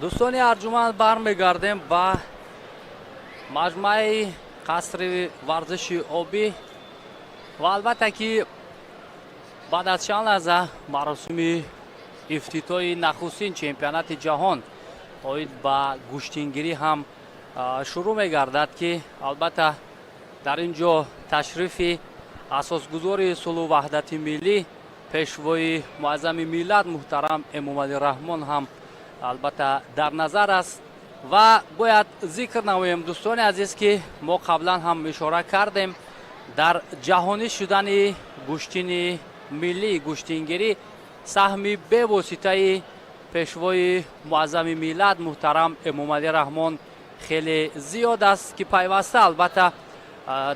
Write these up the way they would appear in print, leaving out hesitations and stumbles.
دوستانی ارجمند برمیگردیم با مجمع قصر ورزش آبی و البته که بعد از چند لحظه مراسم افتتاح نخستین چمپیونات جهان اوید با گوشتینگیری هم شروع میگردد که البته در اینجا تشریف اساسگذار صلح و وحدت ملی پیشوای معظم ملت محترم امامعلی رحمان هم البته در نظر است و باید ذکر نماییم دوستان عزیز که ما قبلا هم اشاره کردیم در جهانی شدن گوشتین ملی گوشتینگیری سهمی به واسطه پیشوای معظم ملت محترم امامعلی رحمان خیلی زیاد است که پیوسته البته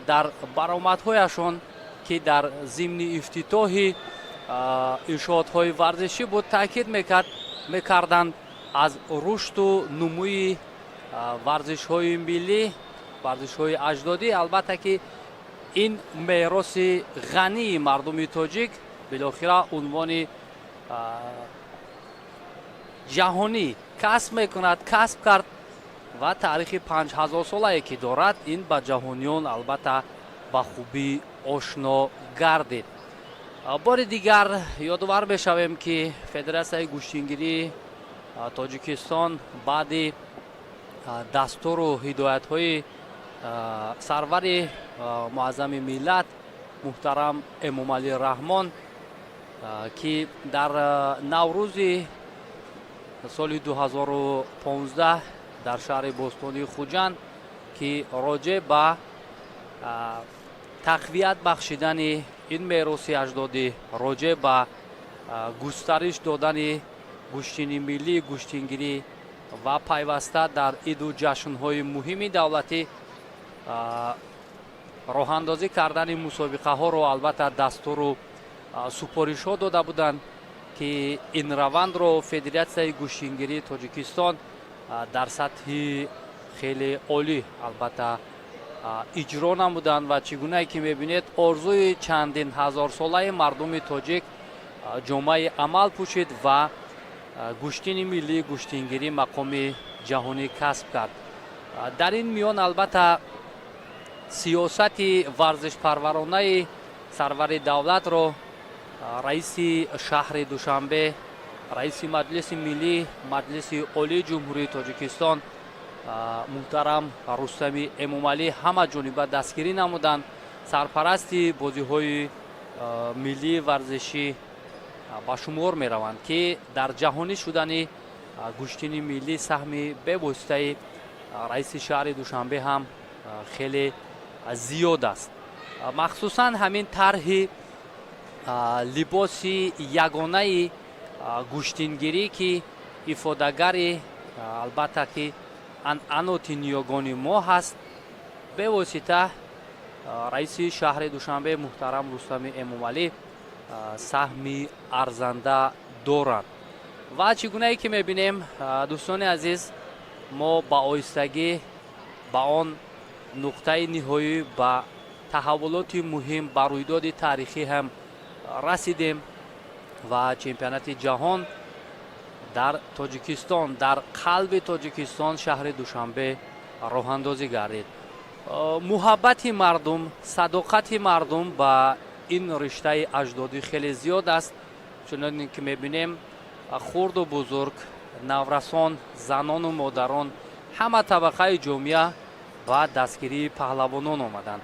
در برآمدهایشان که در ضمن افتتاح انشاءات‌های ورزشی بود تاکید میکردند از رشد و نموی ورزش‌های ملی ورزش‌های اجدادی. البته که این میراث غنی مردم تاجیک بالاخره عنوان جهانی کسب کرد و تاریخ 5000 ساله که دارد این با جهانیان البته با خوبی آشنا گردید. بار دیگر یادآور بشویم که فدراسیون گوشتینگیری تاجیکستان بعد دستور و هدایت‌های سرور معظم ملت محترم امامعلی رحمان که در نوروز سال 2015 در شهر بوستانی خوجند که راجع به تقویت بخشیدن این میراث اجدادی راجع به گسترش دادن گوشتین ملی گوشتینگیری و پیوسته در این جشن‌های مهم دولتی راه اندازی کردن مسابقه ها رو البته دستور و سپارش ها داده بودند که این روند رو فدراسیون گوشتینگیری تاجیکستان در سطح خیلی عالی البته اجرا نمودند و چگونه که میبینید آرزوی چندین هزار ساله مردم تاجیک جامعه عمل پوشید و گوشتین ملی گوشتینگیری مقام جهانی کسب کرد. در این میان البته سیاست ورزش پرورانه سرور دولت را رئیس شهر دوشنبه رئیس مجلس ملی مجلس عالی جمهوری تاجیکستان محترم رستم امامعلی همه جانبه دستگیری نمودند. سرپرستی بازی‌های ملی ورزشی با شمار می روند که در جهانی شدن گوشتین ملی سهمی به واسطه رئیس شهر دوشنبه هم خیلی زیاد است. مخصوصا همین طرح لباس یگانه گوشتینگیری که افاده‌گر البته که انعنات نیاگان ما هست به واسطه رئیس شهر دوشنبه محترم رستم امامعلی سهمی ارزنده دارد و چگونه ای که میبینیم دوستان عزیز ما با آهستگی با آن نقطه نهایی با تحولات مهم با رویداد تاریخی هم رسیدیم و چمپیونات جهان در تاجیکستان در قلب تاجیکستان شهر دوشنبه راه اندازی گردید. محبت مردم صداقت مردم با این رشته اجدادی خیلی زیاد است. چون که میبینیم خرد و بزرگ نورسان زنان و مادران همه طبقه جامعه و دستگیری پهلوانان آمدند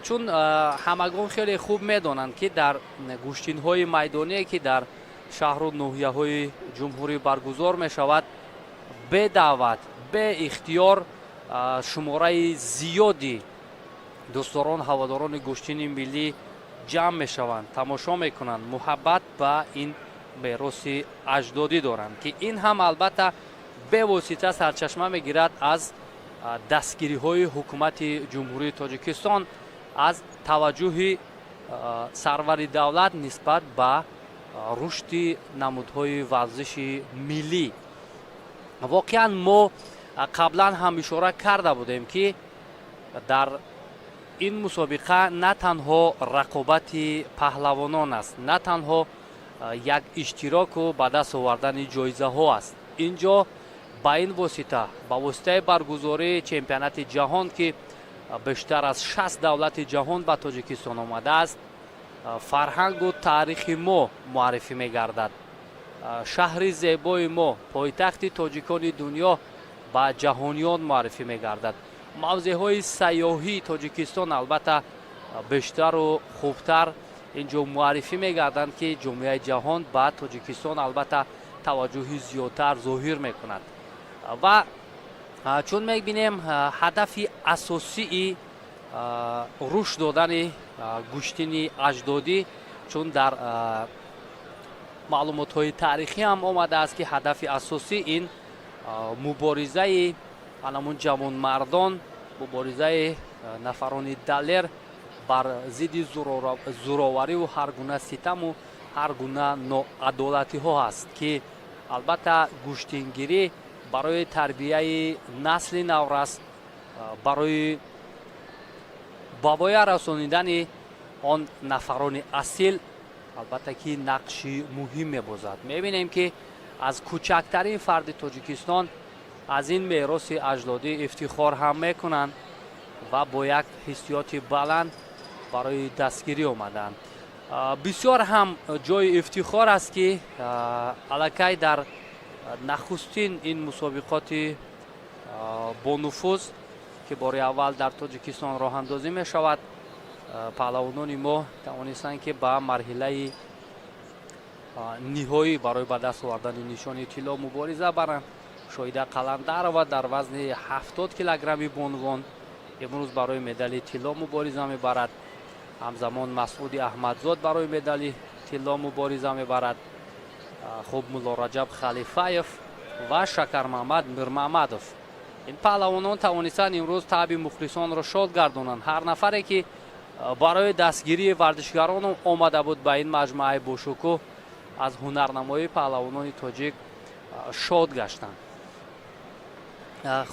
چون همگان خیلی خوب میدانند که در گوشتین های میدانی که در شهر و ناحیه های جمهوری برگزار می شود به دعوت به اختیار شماره زیادی دوستداران هواداران گوشتین ملی جمع می شوند تماشا می کنند محبت به این میراث اجدادی دارند که این هم البته به واسطه سرچشمه می گیرد از دستگیری های حکومت جمهوری تاجیکستان از توجه سرور دولت نسبت به رشد نمودهای ورزش ملی. واقعا ما قبلا هم اشاره کرده بودیم که در این مسابقه نه تنها رقابت پهلوانان است نه تنها یک اشتراک و به دست آوردن جایزه ها است. اینجا ба ин восита ба воситаи баргузории чемпионати ҷаҳон ки бештар аз 60 давлати ҷаҳон ба тоҷикистон омадааст, фарҳангу таърихи мо муаррифӣ мегардад. шаҳри зебои мо, пойтахти тоҷикони дунё ба ҷаҳониён муаррифӣ мегардад. мавзеъҳои сайёҳии тоҷикистон албатта бештару хубтар инҷо муаррифӣ мегарданд ки ҷомеаи ҷаҳон ба тоҷикистон албатта таваҷҷӯҳи зиёдтар зоҳир мекунад. ва чун мебинем ҳадафи асосии рушд додани гӯштини аҷдодӣ, чун дар маълумотҳои таърихӣ ҳам омадааст ки ҳадафи асосӣ ин муборизаи анамун ҷавонмардон, муборизаи нафарони далер бар зидди зӯровариву ҳар гуна ситаму ҳар гуна ноадолатиҳо аст ки албатта гӯштингирӣ барои тарбияи насли наврас, барои ба воя расонидани он нафарони асил албатта ки нақши муҳим мебозад. мебинем ки аз кӯчактарин фарди тоҷикистон аз ин мероси аҷдодӣ ифтихор ҳам мекунанд ва бо як ҳиссиёти баланд барои дастгирӣ омаданд. бисёр ҳам ҷои ифтихор аст ки аллакай дар нахустин ин мусобиқоти бонуфуз ки бори аввал дар тоҷикистон роҳандозӣ мешавад, паҳлавонони мо тавонистанд ки ба марҳилаи ниҳоӣ барои ба даст овардани нишони тилло мубориза баранд. шоҳида қаландарова дар вазни 70 килограмми бонвон имрӯз барои медали тилло мубориза мебарад. ҳамзамон масъуди аҳмадзод барои медали тилло мубориза мебарад. хуб мулло раҷаб халифаев ва шакармаҳмад мирмаҳмадов, ин паҳлавонон тавонистанд имрӯз таъби мухлисонро шод гардонанд. ҳар нафаре ки барои дастгирии варзишгарон омада буд ба ин маҷмӯаи бошукӯҳ аз ҳунарнамоии паҳлавонони тоҷик шод гаштанд.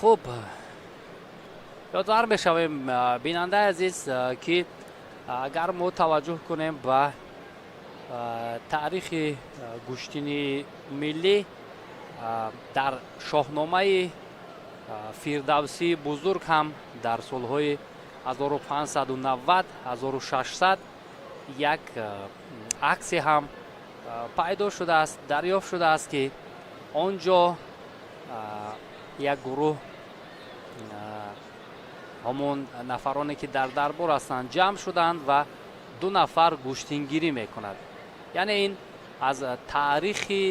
хуб, ёдовар мешавем бинандаи азиз ки агар мо таваҷҷӯҳ кунем ба таърихи гӯштини миллӣ дар шоҳномаи фирдавсии бузург ҳам дар солҳои 1590-1600 як аксе ҳам пайдо шудааст, дарёфт шудааст ки он ҷо як гурӯҳ ҳамон нафароне ки дар дарбор ҳастанд ҷамъ шуданд ва 2 нафар гӯштингирӣ мекунад. яъне ин аз таърихи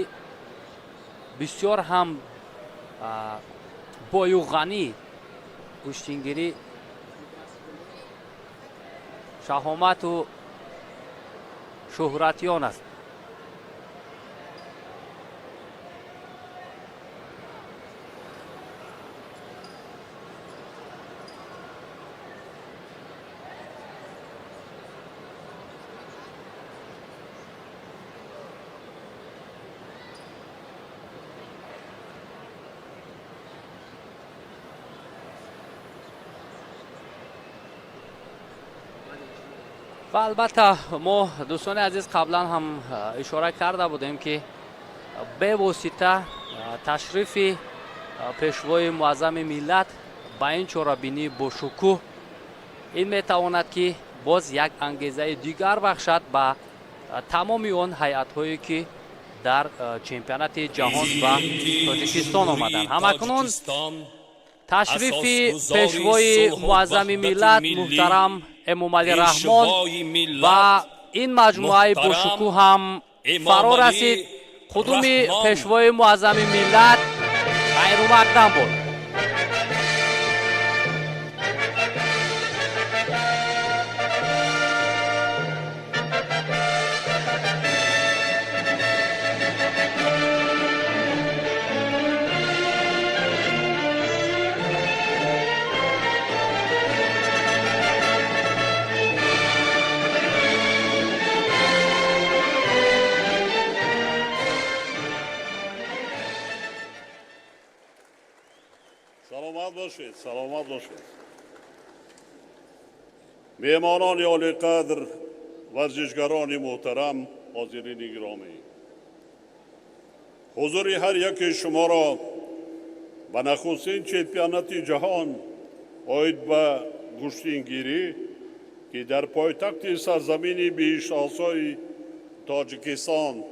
бисёр ҳам бою ғанӣ гӯштингирӣ шаҳомату шӯҳрати он аст. ва албатта мо дӯстони азиз қаблан ҳам ишора карда будем ки бевосита ташрифи пешвои муаззами миллат ба ин чорабинӣ бошукӯҳ ин метавонад ки боз як ангезаи дигар бахшад ба тамоми он ҳайатҳое ки дар чемпионати ҷаҳон ба тоҷикистон омаданд. ҳамакнун ташрифи пешвои муаззами миллат муҳтарам эмомалӣ раҳмон ба ин маҷмӯаи бошукӯҳ ҳам фаро расид. қудуми пешвои муаззами миллат хайрумақдам буд. سلامت باشید. مهمانان عالی قدر، ورزشگران محترم، حاضرین گرامی، حضور هر یک شما را و نخستین چمپیونات جهان oid به گشتینگیری که در پایتخت سرزمینی بی‌شناسای تاجیکستان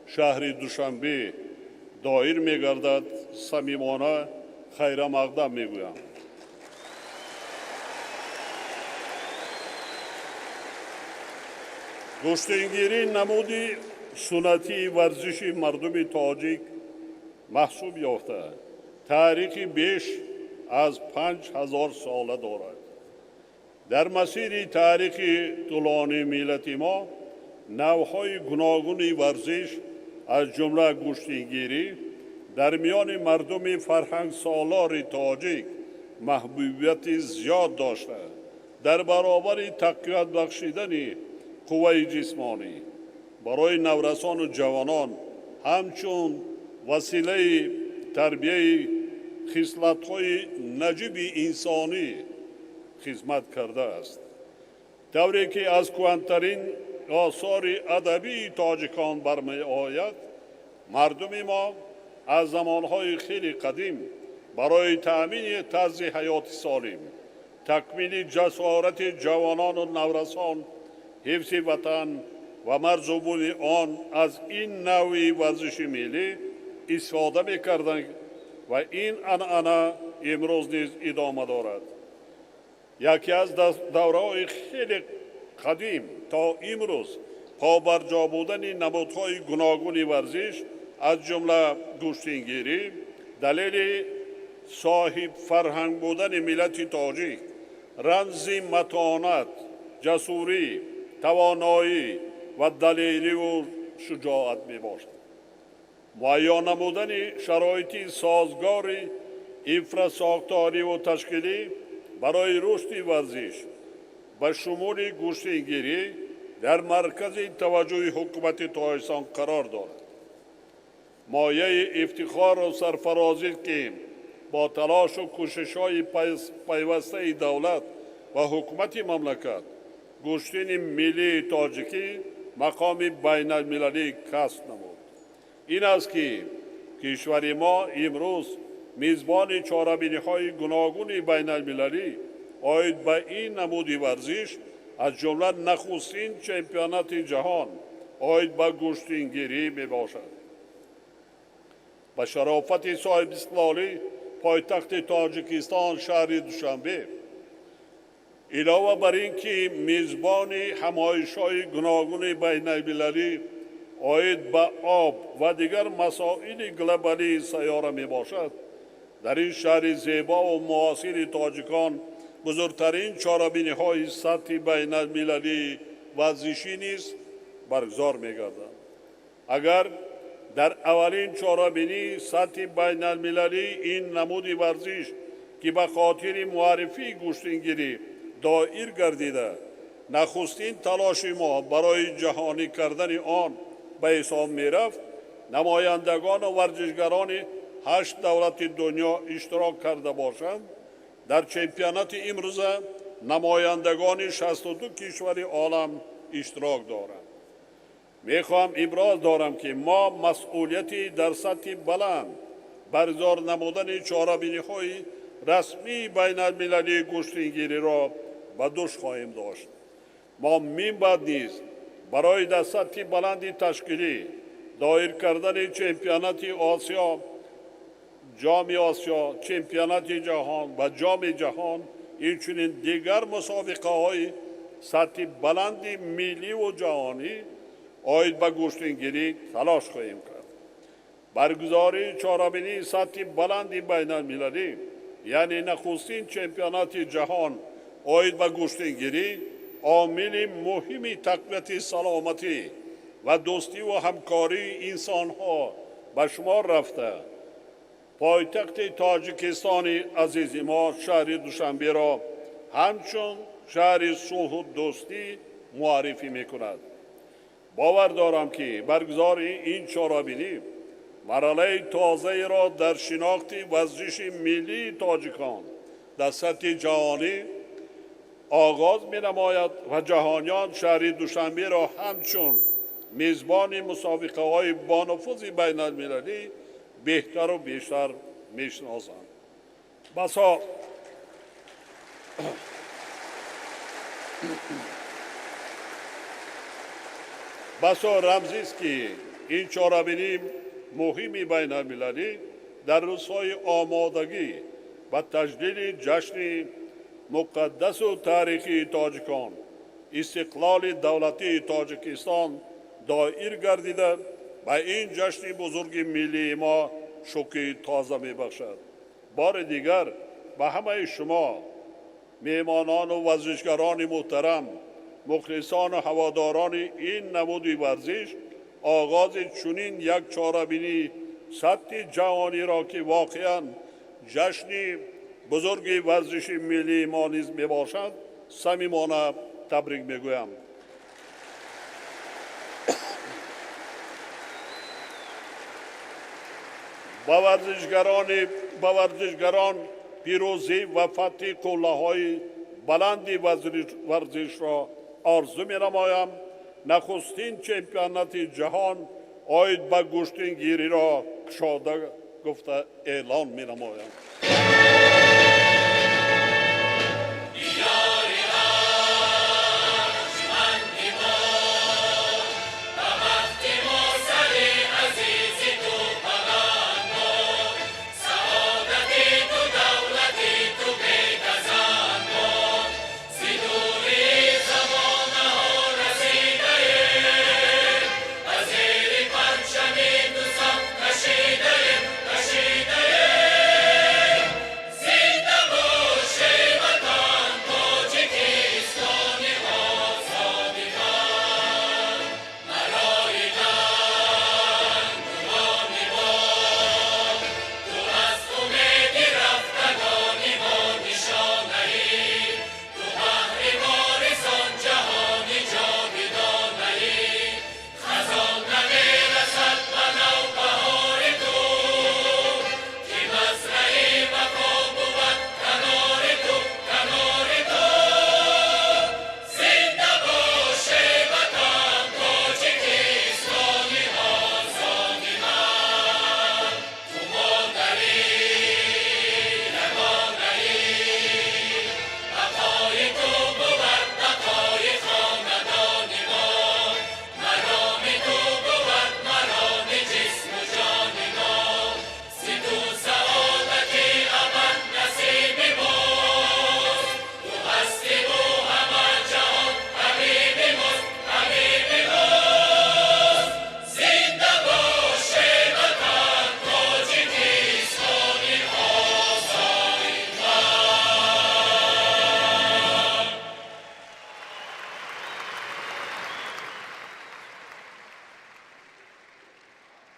شهر دوشنبه دایر می‌گردد صمیمانه خیر مقدم می‌گویم. گشتینگیری نمودی سنتی ورزش مردم تاجیک محسوب یافته تاریخی بیش از 5000 ساله دارد. در مسیر تاریخی طولانی ملت ما نوعهای گوناگون ورزش از جمله گشتینگیری در میان مردم فرهنگ سالار تاجیک محبوبیت زیاد داشته در برابر تقویت بخشیدن قوه جسمانی برای نورسان و جوانان همچون وسیله تربیه خصلت‌های نجیب انسانی خدمت کرده است. طوری که از کهن‌ترین آثار ادبی تاجیکان برمی آید مردم ما از زمانهای خیلی قدیم برای تأمین طرز حیات سالم تکمیل جسارت جوانان و نورسان حفظ وطن و مرزوبون آن از این نوع ورزش ملی استفاده می‌کردند و این عنعنه امروز نیز ادامه دارد. یکی از دوره‌های خیلی قدیم تا امروز پابرجا بودن نمودهای گوناگون ورزش از جمله گشتینگیری دلیل صاحب فرهنگ بودن ملت تاجیک رمز متانت، جسوری، توانایی و دلیری و شجاعت می باشد. مهیا نمودن شرایط سازگار انفراساختاری و تشکیلی برای رشد ورزش و شمول گشتینگیری در مرکز توجه حکومت تاجیکستان قرار دارد. مایه افتخار و سرفرازی که با تلاش و کوشش‌های پیوسته دولت و حکومت مملکت گشتین ملی تاجیکی مقام بین المللی کسب نمود. این است که کشور ما امروز میزبان چهاربینی‌های گوناگون بین المللی آید به این نمود ورزش از جمله نخستین چمپیونات جهان آید به گشتینگیری می باشد. به شرافت صاحب استقلالی پایتخت تاجیکستان شهر دوشنبه علاوه بر این که میزبان همایش‌های گوناگون بین المللی آید به آب و دیگر مسائل گلوبالی سیاره می باشد در این شهر زیبا و معاصر تاجیکان بزرگترین چهاربینی‌های سطح بین المللی ورزشی نیز برگزار می گردد. اگر در اولین چهاربینی سطح بین المللی این نمود ورزش که به خاطر معرفی گشتینگیری دایر گردیده نخستین تلاش ما برای جهانی کردن آن به حساب می رفت نمایندگان و ورزشگران 8 دولت دنیا اشتراک کرده باشند. در چمپیونات امروزه نمایندگان 62 کشور عالم اشتراک دارند. میخواهم ابراز دارم که ما مسئولیتی در سطح بلند برگزار نمودن چهاربینی‌های رسمی بین المللی گشتینگیری را به دوش خواهیم داشت. ما بعد نیز برای در سطح بلند تشکیلی دایر کردن چمپیونات آسیا، جام آسیا، چمپیونات جهان و جام جهان اینچنین دیگر مسابقه‌های سطح بلند ملی و جهانی آید به گشتینگیری تلاش خواهیم کرد. برگزاری چهاربینی سطح بلند بین المللی یعنی نخستین چمپیونات جهان آید به گشتینگیری عامل مهمی تقویت سلامتی و دوستی و همکاری انسان‌ها به شمار رفته پایتخت تاجیکستان عزیز ما شهر دوشنبه را همچون شهر صلح و دوستی معرفی می‌کند. باور دارم که برگزاری این چهاربینی مرحله تازه را در شناخت ورزش ملی تاجیکان در سطح جهانی آغاز می‌نماید و جهانیان شهر دوشنبه را همچون میزبان مسابقه‌های با نفوذ بین المللی بهتر و بیشتر می‌شناسند. بسا رمزی است که این چهاربینی مهمی بین المللی در روزهای آمادگی و تجلیل جشن مقدس و تاریخی تاجیکان استقلال دولتی تاجیکستان دایر گردیده و این جشن بزرگ ملی ما شوکی تازه می بخشد. بار دیگر به همه شما میهمانان و ورزشکاران محترم، مخلصان و هواداران این نمود ورزش، آغاز چنین یک چهاربینی سطح جهانی را که واقعا جشن بزرگ ورزش ملی ما نیز می باشد صمیمانه تبریک می گویم. با ورزشگران پیروزی و فتح قله‌های بلند ورزش را آرزو می نمایم. نخستین چمپیونات جهان آید به گشتنگیری را کشاده گفته اعلان می نمایم.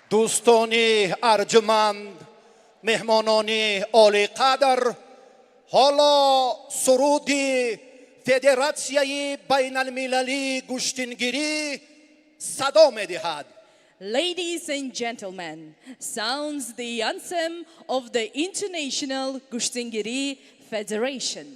دوستان ارجمند، مهمانان عالی قدر، حالا سرود فدراسیای بین المللی گشتنگیری صدا می دهد. Ladies and gentlemen, sounds the anthem of the International Gustingiri Federation.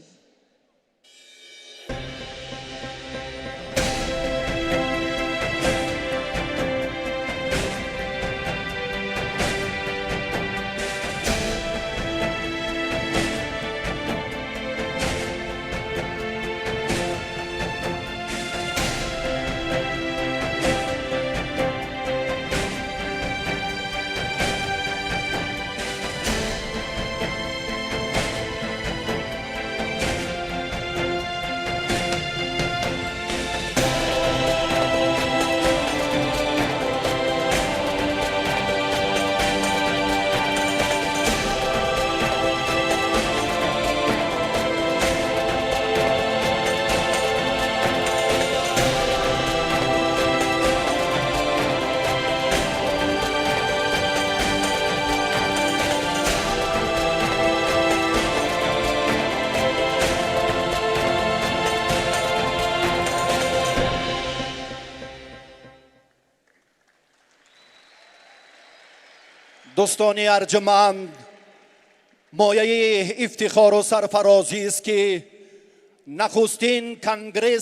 دوستان ارجمند، مایه افتخار و سرفرازی است که نخستین کنگره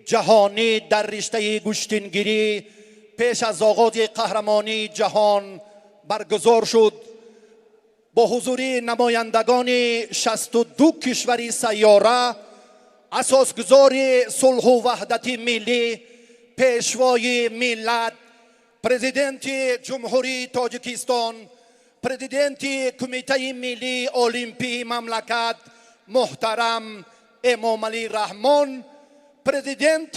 جهانی در رشته گشتنگیری پیش از آغاز قهرمانی جهان برگزار شد با حضور نمایندگان 62 کشور سیاره، اساسگزار صلح و وحدت ملی، پیشوای ملت، پرزیدنت جمهوری تاجیکستان، پرزیدنت کمیته ملی المپی مملکت محترم امام علی رحمان، پرزیدنت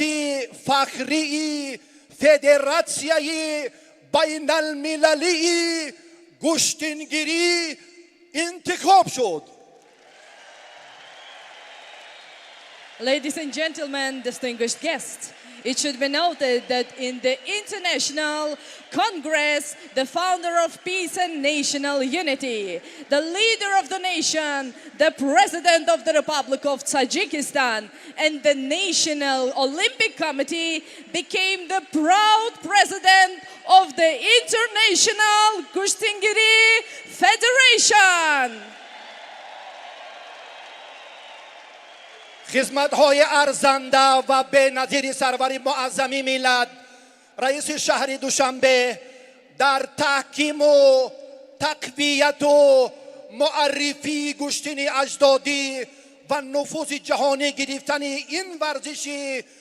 فخری فدراسیای بین المللی گشتنگیری انتخاب شد. Ladies and gentlemen, distinguished guests, it should be noted that in the International Congress, the founder of peace and national unity, the leader of the nation, the president of the Republic of Tajikistan, and the National Olympic Committee became the proud president of the International Gushtangiri Federation. خدمت‌های ارزنده و بی‌نظیر سرور معظمی ملت رئیس شهر دوشنبه در تحکیم و تقویت و معرفی گشتن اجدادی و نفوذ جهانی گرفتن این ورزش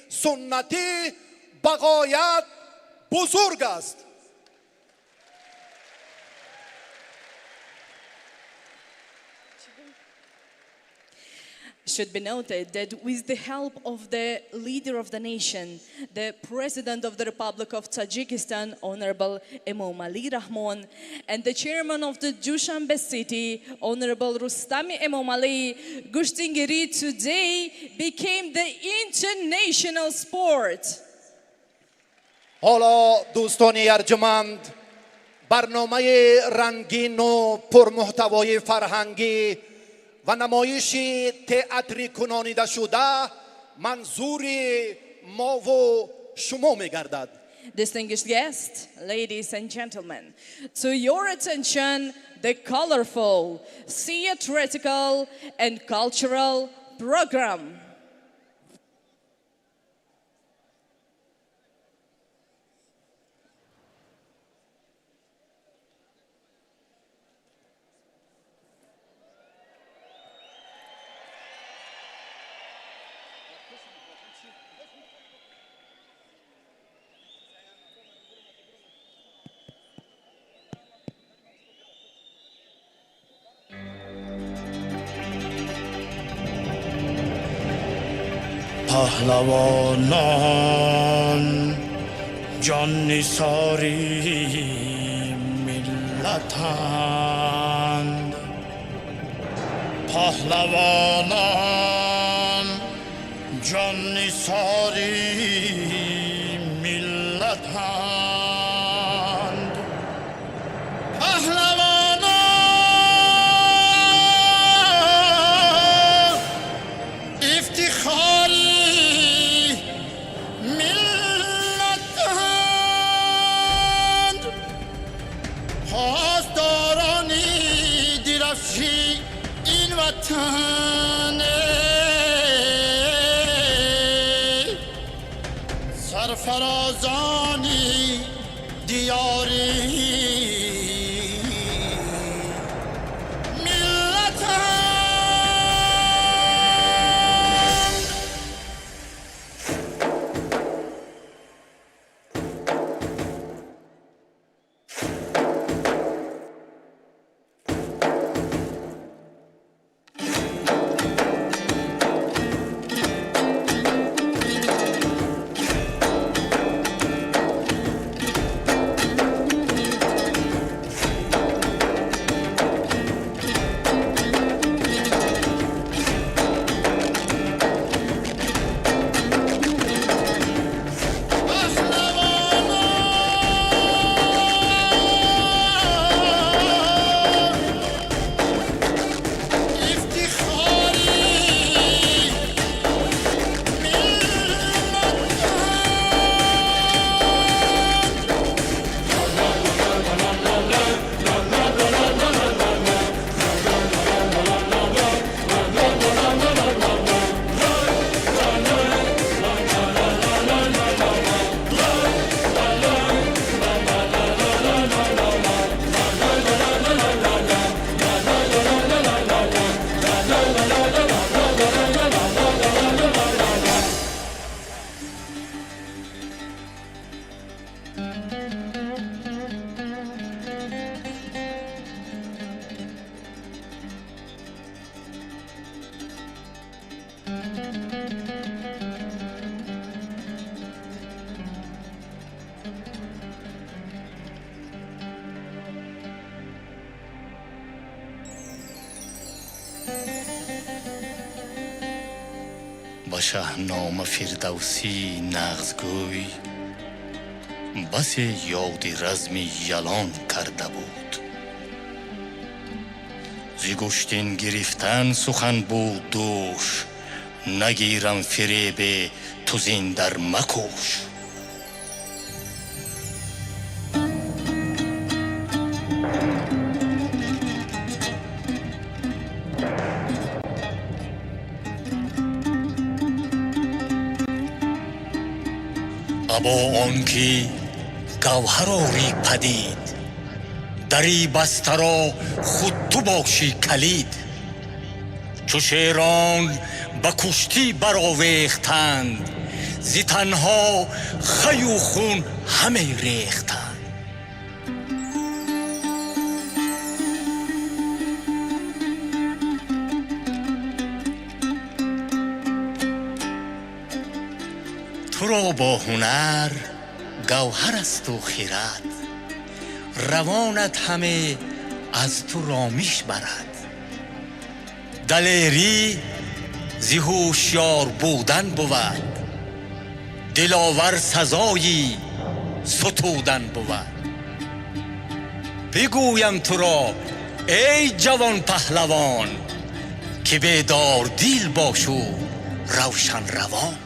سنتی بغایت بزرگ است. Should be noted that with the help of the leader of the nation, the president of the Republic of Tajikistan, Honorable Imam Ali Rahman, and the chairman of the Dushanbe city, Honorable Rustami Imam Ali, Gushtangiri today became the international sport. حالا دوستان ارجمند، برنامه رنگین و پرمحتوای فرهنگی و نمایش تئاتری کنانیده شده منظور ما و شما می‌گردد. Distinguished guests, ladies and gentlemen, to your attention, the colorful, theatrical, and cultural program. پهلوانان جان نثاری ملتند، پهلوانان جان نثاری ملتند، پهلوانان افتخاری پاسدارانی درفشی این وطن، سرفرازانی دیاری و شهنام فردوسی نغزگوی بس یاد رزمی یلان کرده بود. زی گشتین گرفتن سخن بود دوش، نگیرم فریب تو زین در مکوش. ابا آنکه گوهر آری پدید، دری بسته را خود تو باشی کلید. چو شیران به کشتی برآویختند، زی تنها خی و خون همه ریختند. تو را با هنر گوهر است و خیرت، روانت همه از تو رامیش برد. دلیری زی هوشیار بودن بود، دلاور سزایی ستودن بود. بگویم تو را ای جوان پهلوان، که بیدار دل باش و روشن روان.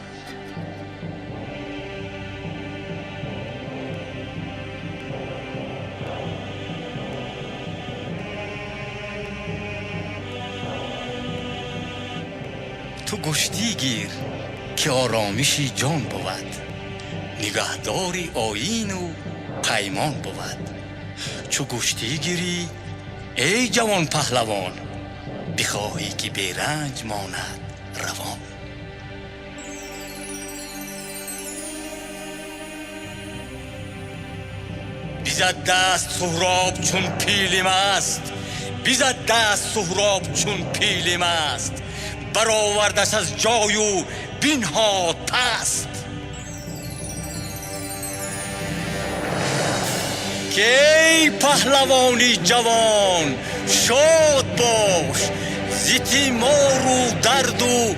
تو گشتی گیر که آرامشی جان بود، نگهداری آیین و پیمان بود. چو گشتی گیری ای جوان پهلوان، بخواهی که بیرنج ماند روان. بیزد دست سهراب چون پیل مست، بیزد دست سهراب چون پیل مست. برآوردش از جای و بنهاد پست. که ای پهلوانی جوان شاد باش، زی تیمار و درد و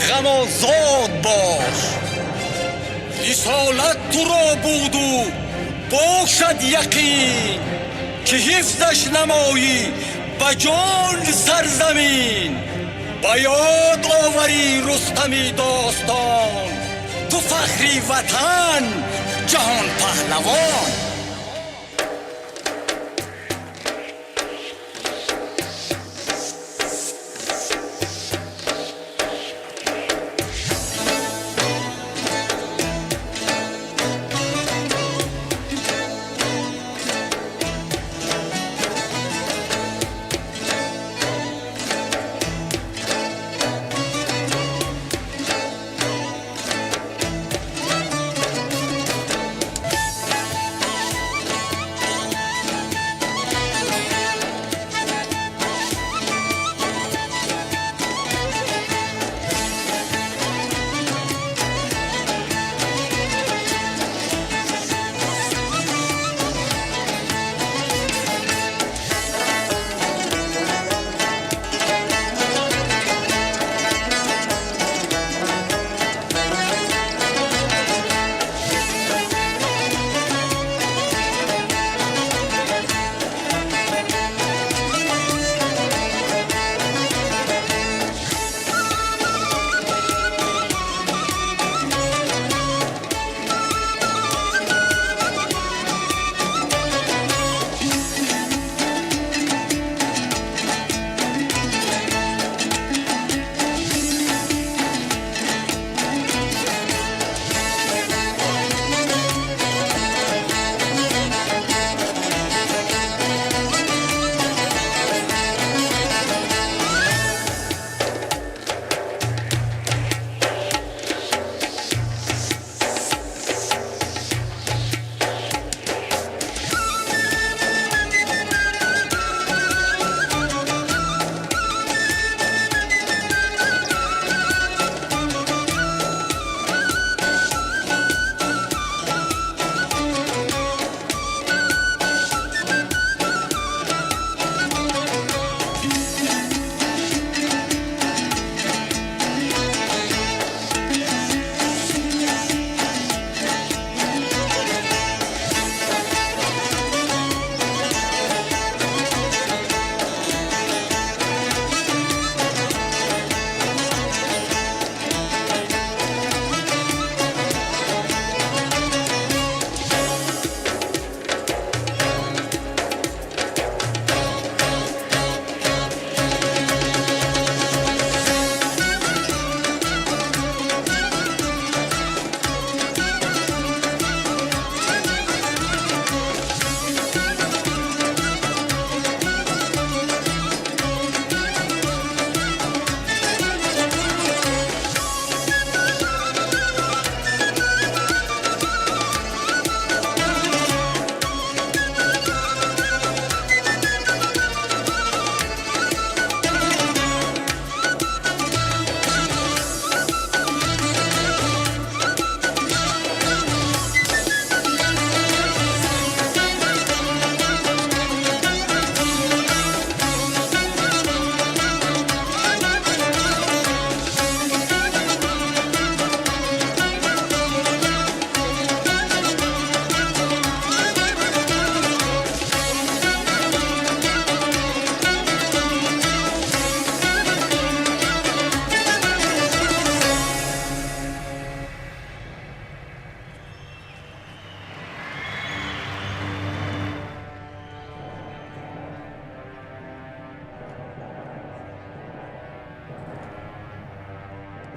غم آزاد باش. رسالت تو را بود و باشد یقین، که حفظش نمایی به جان سرزمین. با یاد آوری رستمی داستان، تو فخری وطن جهان پهلوان.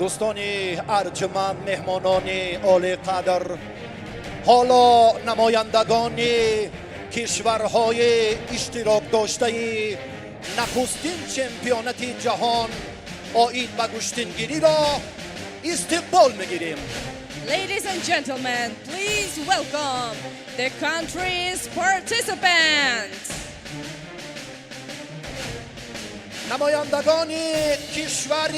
دوستان ارجمند، مهمانان عالی قدر، حالا نمایندگان کشورهای اشتراک داشته نخستین چمپیونات جهان آیید به گشتنگیری را استقبال میگیریم. Ladies and gentlemen, please welcome the country's participants. نمایندگان کشور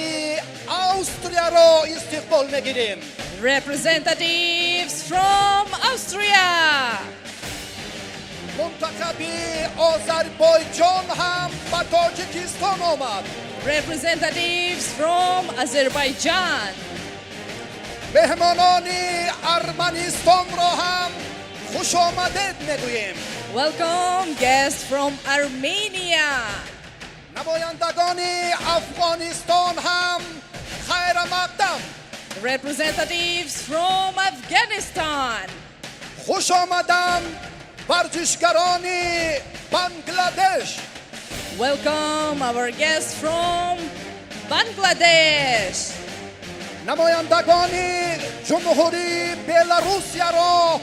استرالیا را استقبال میگیریم. Representatives from Austria. منتخب آذربایجان هم به تاجیکستان آمد. Representatives from Azerbaijan. مهمانان ارمنستان را هم خوش آمدید میگوییم. Welcome guests from Armenia. نمایندگان افغانستان هم خیر مقدم. Representatives from Afghanistan. خوش آمدن ورزشگران بنگلادش. Welcome our guests from Bangladesh. نمایندگان جمهوری بلاروسیا را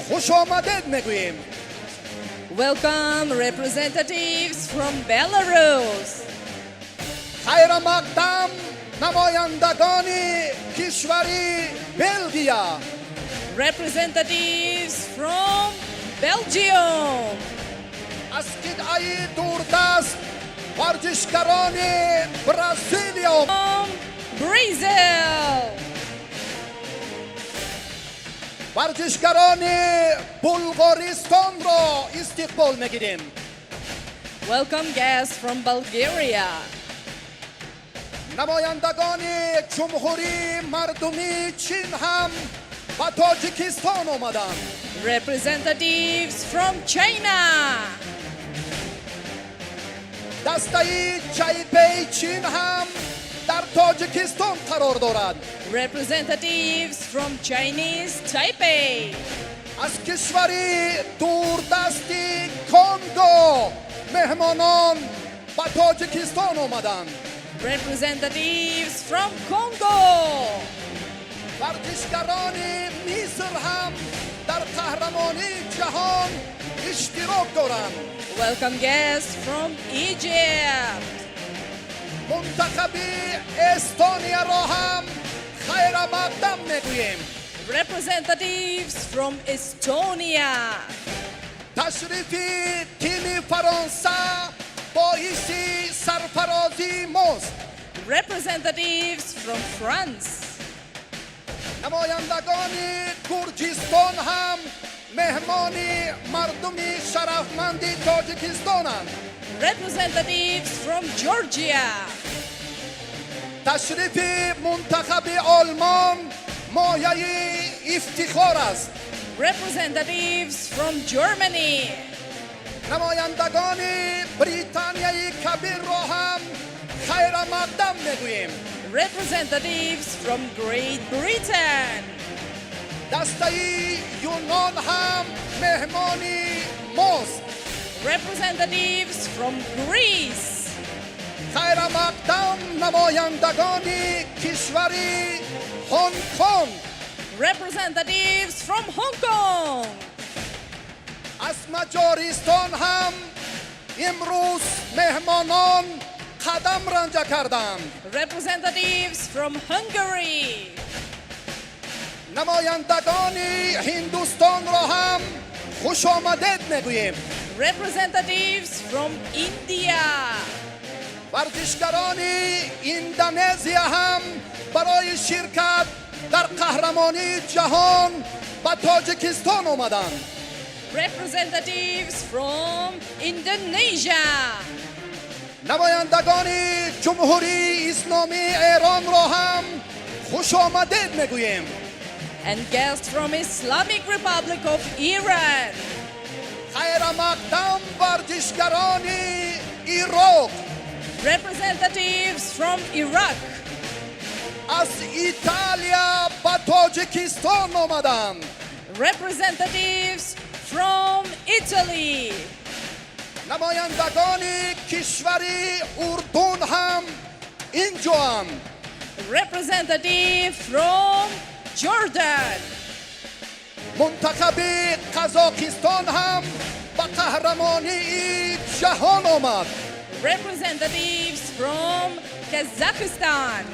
خوش آمدید میگوییم. Welcome representatives from Belarus. خیر مقدم نمایندگان کشوری بلژیا. Representatives from Belgium. از قطعه دوردست ورزشگران برزیلیا. From Brazil. ورزشگران بلغارستان را استقبال میگیریم. Welcome guests from Bulgaria. نمایندگان جمهوری مردمی چین هم به تاجیکستان آمدند. Representatives from China. دسته جایپی چین هم در تاجیکستان قرار دارد. Representatives from Chinese Taipei. از کشوری دوردستی کنگو مهمانان به تاجیکستان آمدند. Representatives from Congo. ورزشگران مصر هم در قهرمانی جهان اشتراک دارند. Welcome guests from Egypt. منتخب استونیا را هم خیر مقدم میگوییم. Representatives from Estonia. تشریف تیم فرانسه باعث سرفرازی ماست. Representatives from France. نمایندگان گرجستان هم مهمان مردم شرفمند تاجیکستانند. Representatives from Georgia. تشریف منتخب آلمان مایه افتخار است. Representatives from Germany. نمایندگان بریتانیای کبیر را هم خیر مقدم میگوییم. Representatives from Great Britain. دسته یونان هم مهمانی ماست. Representatives from Greece. خیر مقدم نمایندگان کشوری هنگ کنگ. Representatives from Hong Kong. از مجارستان هم امروز مهمانان قدم رنجه کردند. Representatives from Hungary. نمایندگان هندوستان را هم خوش آمدید میگوییم. Representatives from India. ورزشگران اندونزیا هم برای شرکت در قهرمانی جهان به تاجیکستان آمدند. Representatives from Indonesia. نمایندگان جمهوری اسلامی ایران را هم خوش آمدید میگوییم. And guests from Islamic Republic of Iran. خیر مقدم ورزشگران عراق. Representatives from Iraq. از ایتالیا به تاجیکستان آمدند. Representatives from Italy. نمایندگان کشور اردن هم اینجا هم. representative from Jordan, منتخب قزاقستان هم با قهرمانی جهان آمد. representatives from Kazakhstan,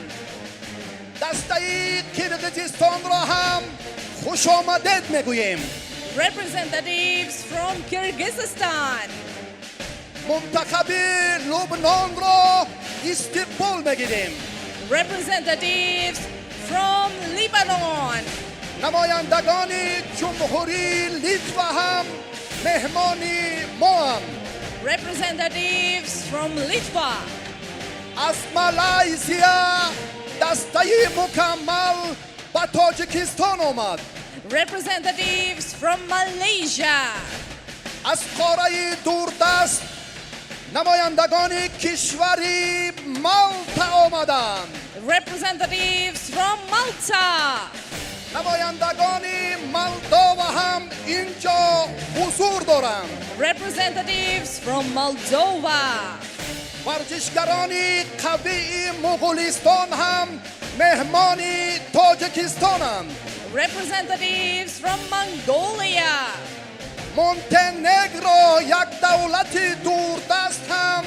دسته کرغیزستان را هم خوش آمدید میگوییم. representatives from Kyrgyzstan, منتخب لبنان را استقبال میگیریم. representatives from Lebanon, نمایندگان جمهوری لیتوا هم مهمانی ما هم. representatives from Litva, از مالایزیا دسته مکمل به تاجیکستان آمد. representatives from Malaysia, از قاره دوردست نمایندگان کشوری مالتا آمدند. representatives from Malta, نمایندگان مالداوا هم اینجا حضور دارند. representatives from Moldova, ورزشگران قوی مغولستان هم مهمان تاجیکستانند. representatives from Mongolia, مونتنگرو یک دولت دوردست هم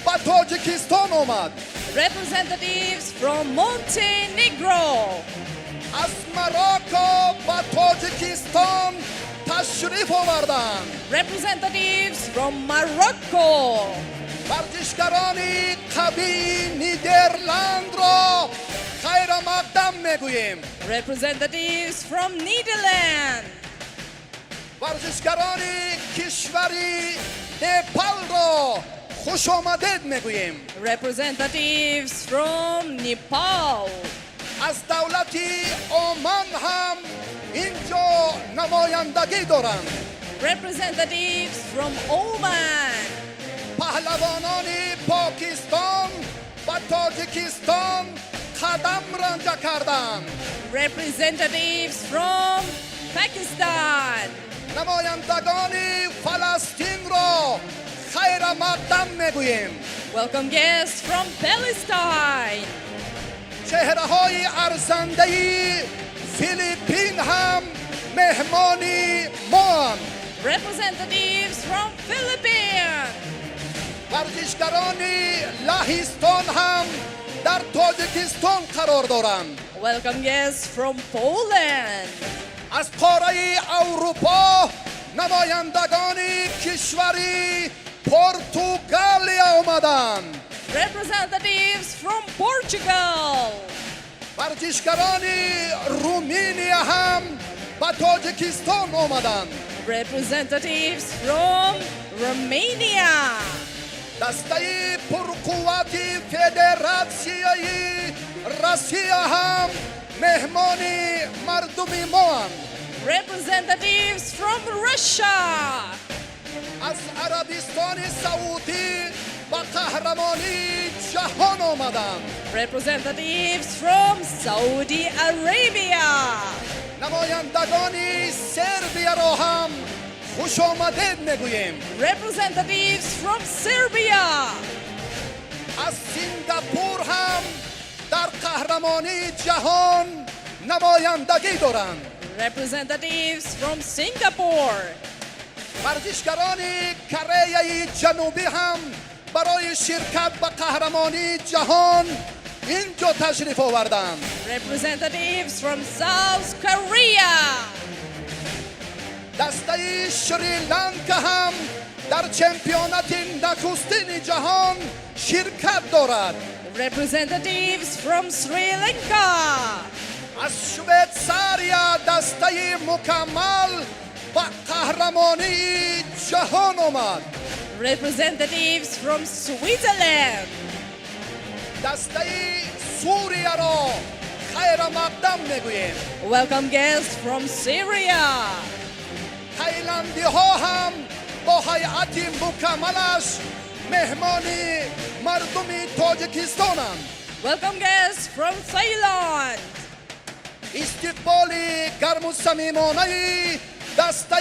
به تاجیکستان آمد. representatives from Montenegro, از مراکو به تاجیکستان تشریف آوردند. representatives from Morocco, ورزشگران قوی نیدرلند را خیر مقدم میگوییم. representatives from Netherlands, ورزشگران کشوری نپال را خوش آمدید میگوییم. representatives from Nepal, از دولت عمان هم اینجا نمایندگی دارند. representatives from Oman, پهلوانان پاکستان و تاجیکستان قدم رنجه کردند. representatives from Pakistan, نمایندگان فلسطین را خیر مقدم میگوییم. welcome guests from Palestine, چهره های ارزنده فیلیپین هم مهمانی ما هم. representatives from Philippines, ورزشگران لهستان هم در تاجیکستان قرار دارند. welcome guests from Poland, از قاره اروپا نمایندگان کشوری پرتغالیا آمدند. representatives from Portugal, ورزشگران رومانیا هم به تاجیکستان آمدند. representatives from Romania, دسته پرقوت فدراسیای روسیه هم مهمان مردم ما هم. representatives from Russia, از عربستان سعودی با قهرمانی جهان آمدند. representatives from Saudi Arabia, نمایندگان سربیا را هم خوش آمدید میگوییم. representatives from Serbia, از سنگاپور هم در قهرمانی جهان نمایندگی دارند. representatives from Singapore, ورزشگران کره جنوبی هم برای شرکت به قهرمانی جهان اینجا تشریف آوردند. representatives from South Korea, دسته شریلانکا هم در چمپیونات نخستین جهان شرکت دارد. representatives from Sri Lanka, از شویتزاریا دسته مکمل و قهرمانی جهان آمد. representatives from Switzerland, دسته سوریه را خیر مقدم میگوییم. welcome guests from Syria, تایلندی ها هم با هیئت مکملش مهمانی مردم تاجیکستانند. welcome guests from Thailand, استقبال گرم و صمیمانه دسته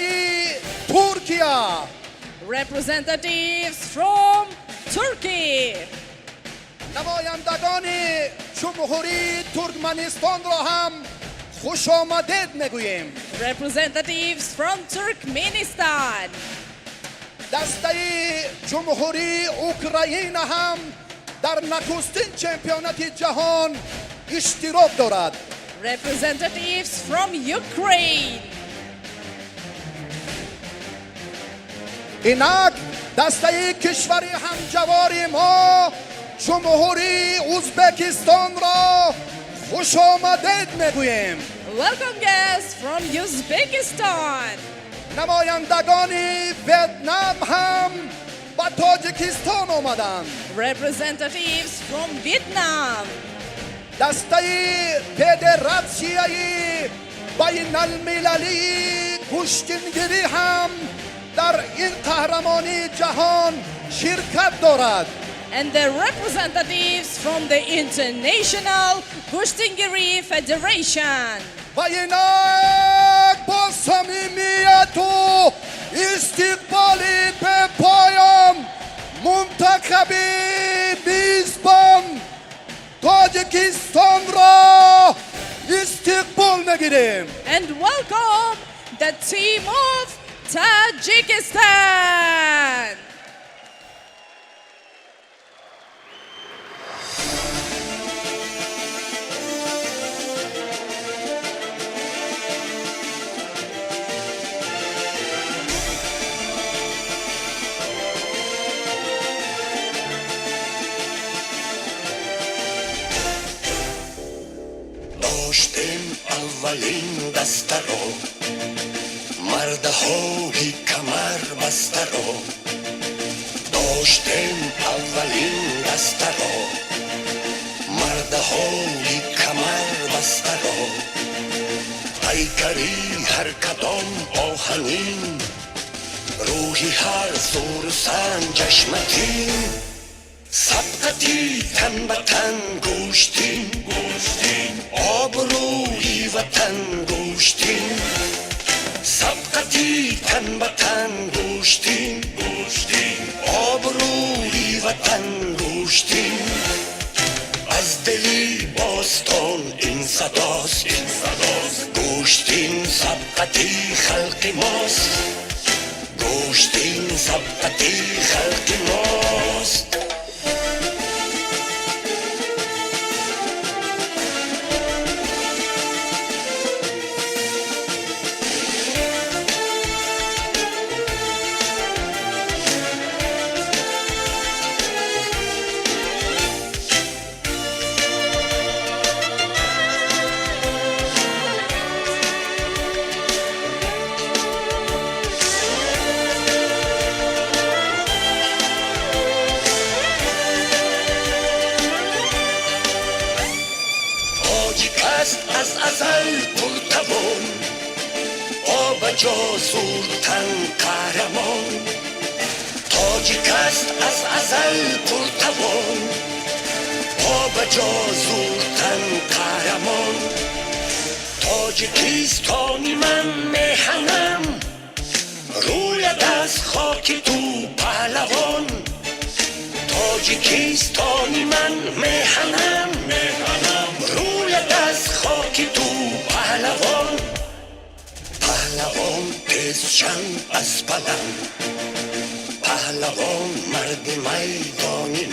ترکیه، representatives from Turkey, نمایندگان جمهوری ترکمنستان را هم خوش آمدید میگوییم. Representatives from Turkmenistan. دسته جمهوری اوکراین هم در نخستین چمپیونات جهان اشتراک دارد. Representatives from Ukraine. اینک دسته کشوری همجوار ما جمهوری ازبکستان را خوش آمدید میگوییم. Welcome guests from Uzbekistan. نمایندگان ویتنام هم به تاجیکستان آمدند. Representatives from Vietnam. دسته فدراسیون بین المللی کشتیگیری هم در این قهرمانی جهان شرکت دارد. And the representatives from the International Kushtingiri Federation. و اینک با صمیمیت و استقبالی به پایان منتخب میزبان تاجیکستان را استقبال میگیریم. And welcome the team of Tajikistan. داشتیم اولین دسته رو، مردهایی کمر بسته رو. داشتیم اولین دسته رو، مردهایی کمر بسته رو. پیکری هر کدام آهنین، روحی هر سور سنجشمتی. سبقتی تن به تن گوشتیم، آبروی وطن گوشتیم. سبقتی تن به تن گوشتیم، آبروی وطن گوشتیم. از دلی باستان این صداست، گوشتیم سبقتی خلق ماست. گوشتیم سبقتی خلق ماست. از ازل پرتوان، آب جاسورتن قهرمان. تاجیک است از ازل پرتوان، آب جاسورتن قهرمان. تاجیکستانی من میهنم، روید از خاک تو پهلوان. تاجیکستانی من میهنم، روید از خاک تو پهلوان. پهلوان تیز چنگ از پلنگ، پهلوان مرد میدانیم.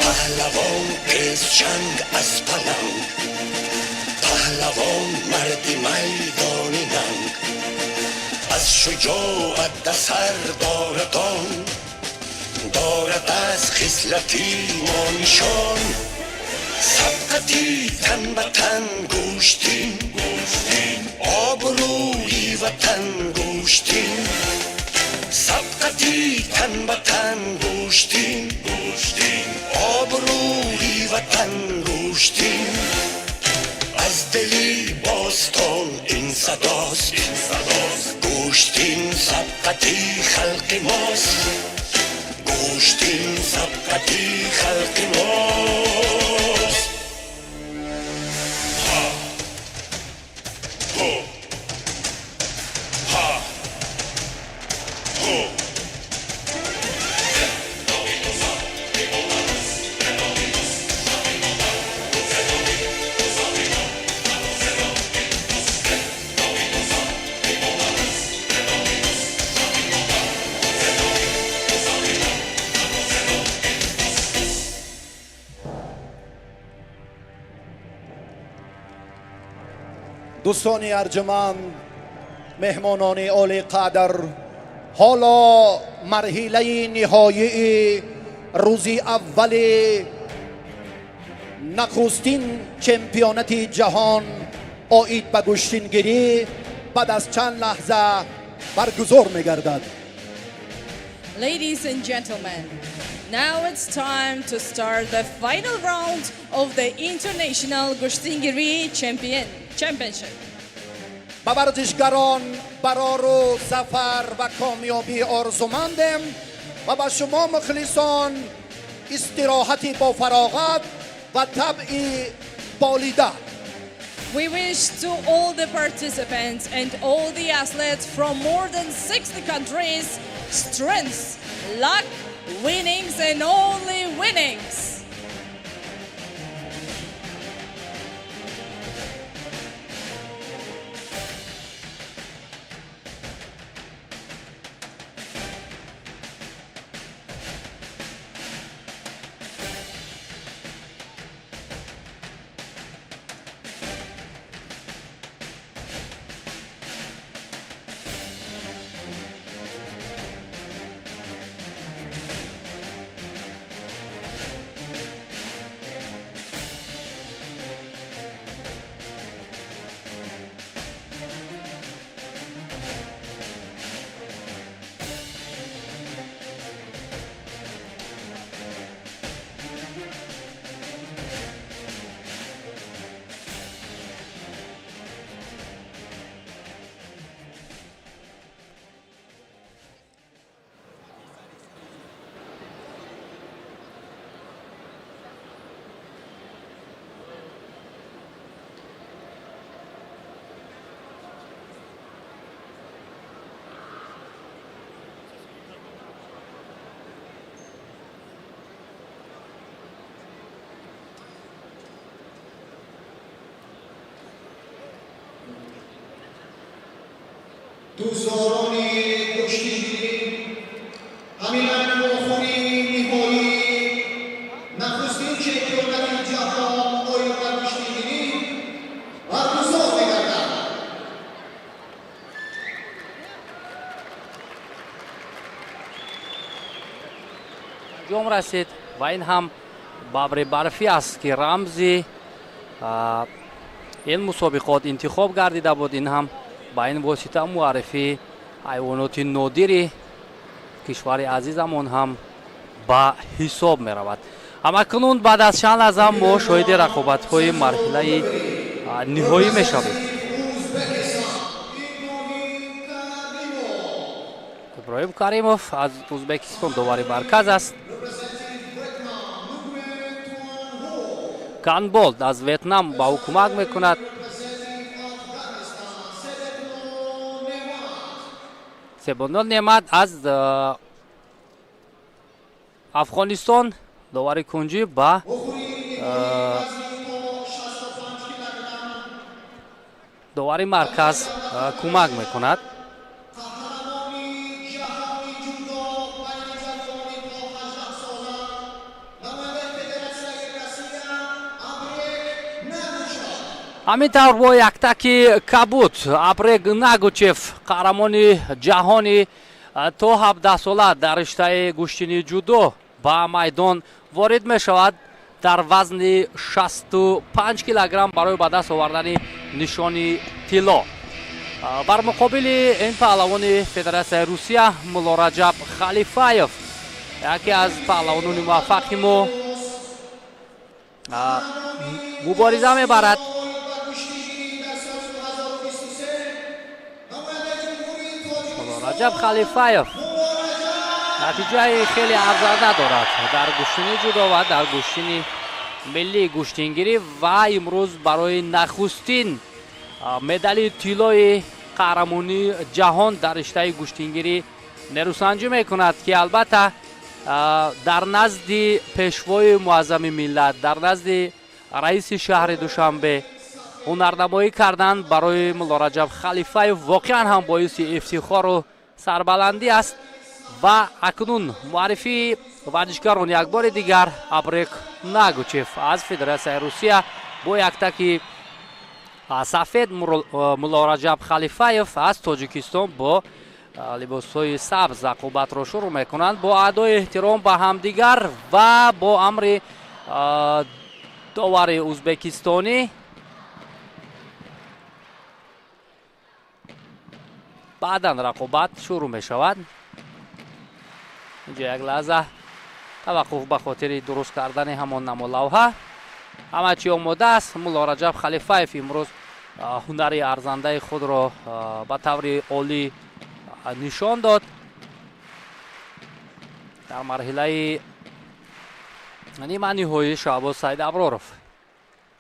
پهلوان تیز چنگ از پلنگ، پهلوان مرد میدانیم. از شجاعت در سر داردان، دارد از خصلتی ما نشان. سبقتی تن به تن گوشتیم، آبروی وطن گوشتیم. سبقتی تن به تن گوشتیم، آبروی وطن گوشتیم. از دلی باستان این صداست، گوشتیم سبقتی خلق ماست. گوشتیم سبقتی خلق ماست. ها هو ها هو. دوستان ارجمند، مهمانان عالی قدر، حالا مرحله نهایی روزی اول نخستین چمپیونات جهان آید به گشتینگیری بعد از چند لحظه برگزار می‌گردد. Ladies and gentlemen, now it's time to start the final round of the International Gushtingiri Championship. به ورزشگران برای ظفر و کامیابی آرزومندم و به شما مخلصان استراحتی با فراغت و طبع بالیده. We wish to all the participants and all the athletes from more than 60 countries strength, luck, winnings and only winnings. دوستداران کشتیگیری، همین آخرین نهایی نخستین چمپیونات جهان آید کشتیگیری برگزار می‌گردد. انجام رسید و این هم ببر برفی است که رمزی این مسابقات انتخاب گردیده بود. این هم با این واسطه معرفی حیوانات نادری کشور عزیزمون هم با حساب می رود. اما کنون بعد از چند لحظه ما شاهد رقابت های مرحله نهایی می شویم. ابراهیم کریموف از ازبکستان دوباره مرکز است. کانبولد از ویتنام با او کمک می کند. سبونال نعمت از افغانستان دوباره کنجی با دوباره مرکز کمک میکند. همینطور با یک تکی کبوت ابرگ نگوچف قهرمان جهانی تا 17 ساله در رشته گوشتنی جودو با میدان وارد می شود. در وزن 65 کیلوگرم برای به دست آوردن نشانی طلا. بر مقابل این پهلوان فدراسیون روسیه مولا رجب خلیفایف یکی از پهلوانان موفق ما مبارزه میبرد. رجب خلیفایف نتیجه خیلی ارزنده دارد در گوشتنی جودو و در گوشتنی ملی گوشتنگیری و امروز برای نخستین مدال طلای قهرمانی جهان در رشته گوشتنگیری نیروسنجی میکند که البته در نزد پیشوای معظم ملت، در نزد رئیس شهر دوشنبه هنرنمایی کردن برای مولا رجب خلیفایف واقعا هم باعث افتخار و سربلندی است. و اکنون معرفی ورزشکاران یک بار دیگر ابرک نگوچف از فدراسیون روسیه با یک تکی сафед Муллораҷаб Халифаев аз Тоҷикистон бо либосҳои сабз рақобатро шурӯъ мекунанд бо адои эҳтиром ба ҳамдигар ва бо амри довари ӯзбекистонӣ. баъдан рақобат шурӯъ мешавад. инҷо як лаҳза таваққуф ба хотири дуруст кардани ҳамон намолавҳа. ҳама чӣ омода аст. Муллораҷаб Халифаев имрӯз ҳунари арзандаи худро ба таври олӣ нишон дод. дар марҳилаи ниманиҳоӣ Шаҳбоз Саидаброров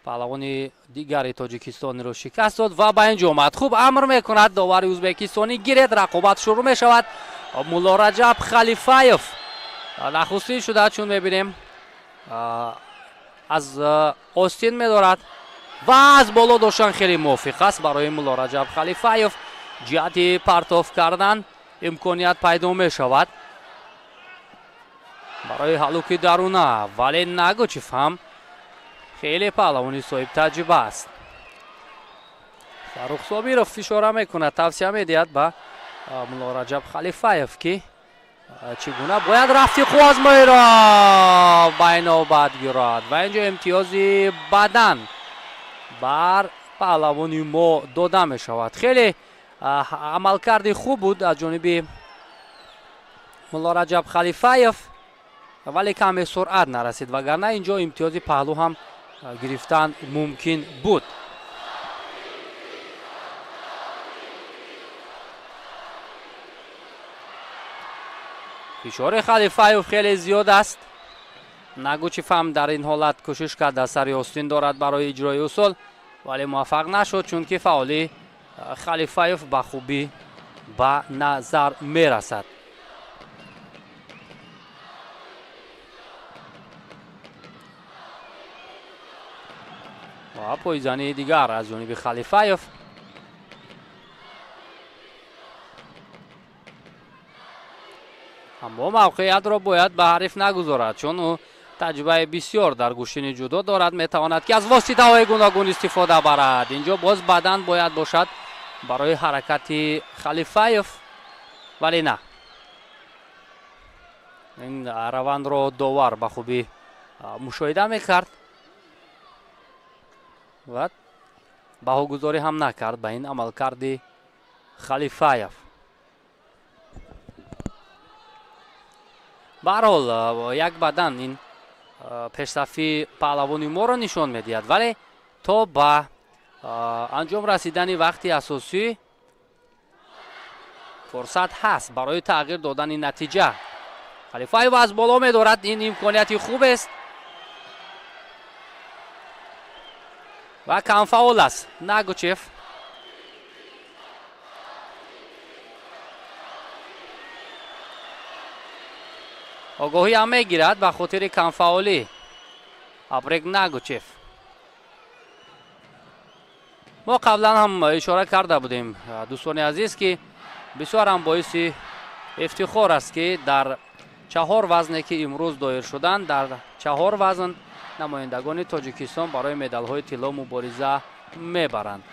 паҳлавони дигари тоҷикистонро шикаст дод ва ба ин ҷо омад. хуб амр мекунад довари ӯзбекистонӣ. гиред рақобат шурӯъ мешавад. Муллораҷаб Халифаев нахустин шуда, чун мебинем аз остин медорад ва аз боло доштан хеле мувофиқ аст. барои Муллораҷаб Халифаев ҷиҳати партов кардан имконият пайдо мешавад барои ҳалуки даруна, вале Нагучев ҳам хеле паҳлавони соҳиб таҷриба аст. Фарух Собиров ишора мекунад, тавсия медиҳад ба Муллораҷаб Халифаев ки чӣ гуна бояд рафти қуввазмоиро ба инобат гирад ва ин ҷо имтиёзи бадан бар паҳлавони мо дода мешавад. хеле амалкарди хуб буд аз ҷониби Муллораҷаб Халифаев, вале каме суръат нарасид, вагарна ин ҷо имтиёзи паҳлу ҳам гирифтан мумкин буд. фишори Халифаев хеле зиёд аст. Нагучев ҳам дар ин ҳолат кӯшиш кард аз сари остин дорад барои иҷрои усул, вале муваффақ нашуд, чунки фаъоли Халифаев ба хубӣ ба назар мерасад. ва пойизании дигар аз ҷониби Халифаев. аммо мавқеиятро бояд ба ҳариф нагузорад, чун ӯ таҷрибаи бисёр дар гӯштини ҷудо дорад. метавонад ки аз воситаҳои гуногун истифода барад. ин ҷо боз бадан бояд бошад барои ҳаракати Халифаев, вале на. ин равандро довар ба хубӣ мушоҳида мекард ва баҳогузорӣ ҳам накард ба ин амалкарди Халифаев. ба ҳар ҳол як бадан ин пешсафи паҳлавони моро нишон медиҳад, вале то ба анҷом расидани вақти асосӣ фурсат ҳаст барои тағйир додани натиҷа. Халифаев аз боло медорад. ин имконияти хубест ва камфаъол аст Нагучев. огоҳӣ ҳам мегирад ба хотири камфаъолӣ Абрек Нагучев. мо қаблан ҳам ишора карда будем, дӯстони азиз, ки бисёр ҳам боиси ифтихор аст ки дар 4 вазне ки имрӯз доир шуданд, дар 4 вазн намояндагони Тоҷикистон барои медалҳои тилло мубориза мебаранд.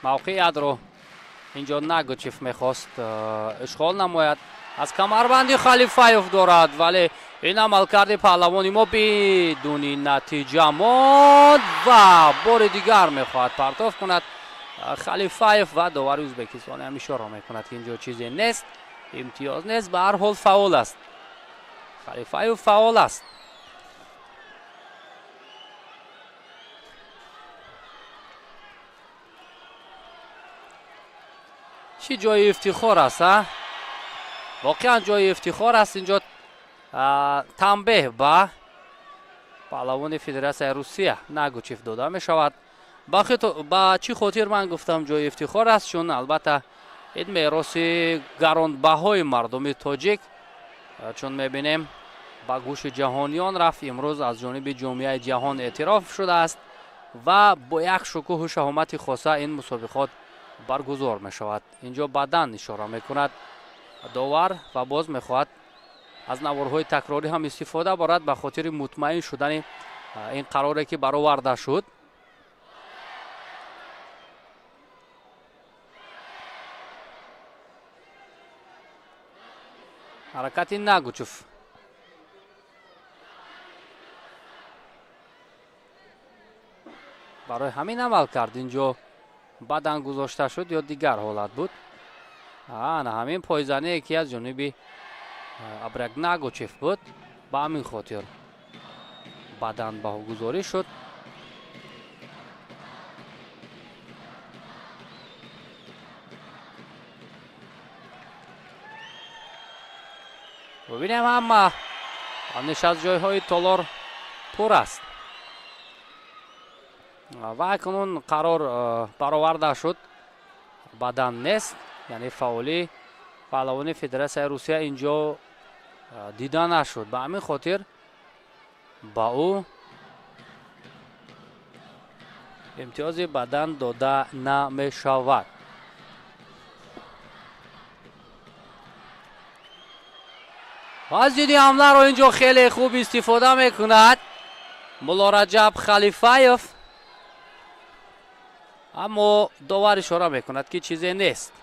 мавқеиятро ин ҷо Нагучев мехост ишғол намояд. аз камарбанди Халифаев дорад, вале ин амалкарди паҳлавони мо бидуни натиҷа монд ва бори дигар мехоҳад партов кунад Халифаев ва довари ӯзбекистони ҳам ишора мекунад ки ин ҷо чизе нест, имтиёз нест. ба ҳар ҳол фаъол аст. Халифаев фаъол аст. чӣ ҷои ифтихор аст? воқеан ҷои ифтихор аст. ин ҷо танбеҳ ба паҳлавони Федератсияи Русия Нагучев дода мешавад. ба чӣ хотир ман гуфтам ҷои ифтихор аст? чун албатта ин мероси гаронбаҳои мардуми тоҷик, чун мебинем ба гӯши ҷаҳониён рафт, имрӯз аз ҷониби ҷомеаи ҷаҳон эътироф шудааст ва бо як шукӯҳу шаҳомати хоса ин мусобиқот баргузор мешавад. Инҷо бадан ишора мекунад довар ва боз мехоҳад аз наворҳои такрорӣ ҳам истифода борад ба хотири мутмаин шудани ин қароре ки бароварда шуд. ҳаракати Нагучев барои ҳамин амал кард. Инҷо бадан гузошта шуд ё дигар ҳолат буд? На ҳамин пойзание ки аз ҷониби Абрак Нагучев буд, ба ҳамин хотир бадан баҳогузорӣ шуд. бибинем ҳама нишаст ҷойҳои толор пур аст ва акнун қарор бароварда шуд. бадан нест, яъне фаъоли паҳлавони Федератсияи Русия инҷо дида нашуд. ба ҳамин хотир ба ӯ имтиёзи бадан дода намешавад. аз ҷиди ҳамларо инҷо хеле хуб истифода мекунад Муллораҷаб Халифаев, аммо довар ишора мекунад ки чизе нест,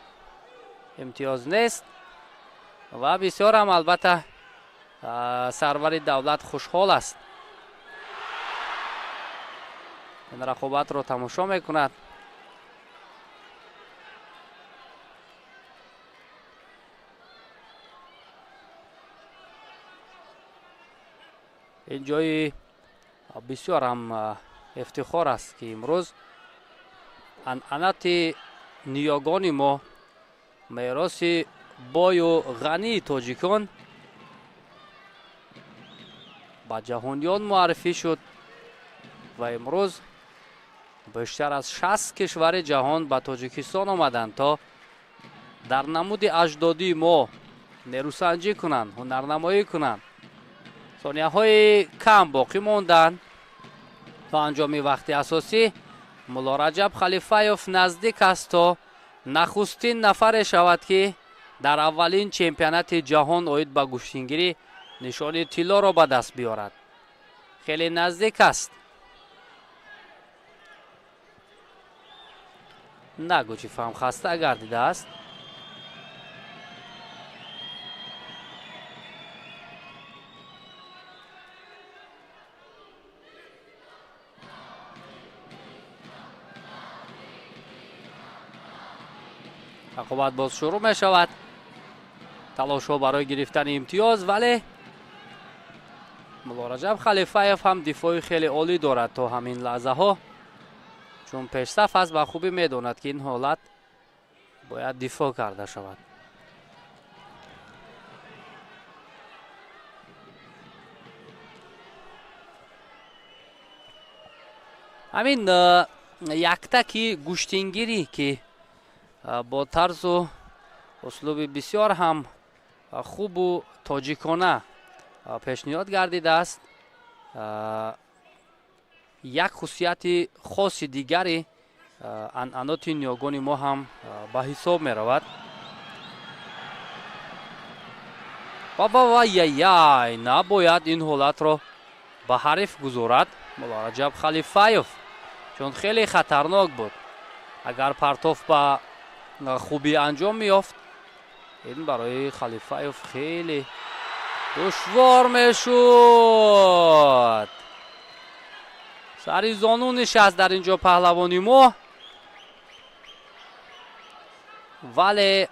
имтиёз нест ва бисёрам албатта сарвари давлат хушҳол аст. ин рақобатро тамошо мекунад. ин ҷои бисёрам ифтихор аст ки имрӯз анъанати ниёгони мо, мероси бою ғании тоҷикон ба ҷаҳониён муаррифӣ шуд ва имрӯз бештар аз 60 кишвари ҷаҳон ба Тоҷикистон омаданд то дар намуди аҷдодии мо нерӯсанҷӣ кунанд, ҳунарнамоӣ кунанд. сонияҳои кам боқӣ монданд то анҷоми вақти асосӣ. Муллораҷаб Халифаев наздик аст то нахустин нафаре шавад ки дар аввалин чемпионати ҷаҳон оид ба гӯштингирӣ нишони тиллоро ба даст биёрад. хеле наздик аст. Нагучев ҳам хаста гардидааст. рақобат боз шурӯъ мешавад. талошҳо барои гирифтани имтиёз, вале Муллораҷаб Халифаев ҳам дифои хеле олӣ дорад то ҳамин лаҳзаҳо, чун пешсаф аст, ба хубӣ медонад ки ин ҳолат бояд дифоъ карда шавад. ҳамин яктаки гӯштингирӣ ки бо тарзу услуби бисёр ҳам хубу тоҷикона пешниҳод гардидааст, як хусусияти хоси дигари анъаноти ниёгони мо ҳам ба ҳисоб меравад. яй набояд ин ҳолатро ба ҳариф гузорад Муллораҷаб Халифаев, чун хеле хатарнок буд. агар партоф ба хубӣ анҷом меёфт, ин барои Халифаев хеле душвор мешуд. сари зону нишаст дар инҷо паҳлавони мо, вале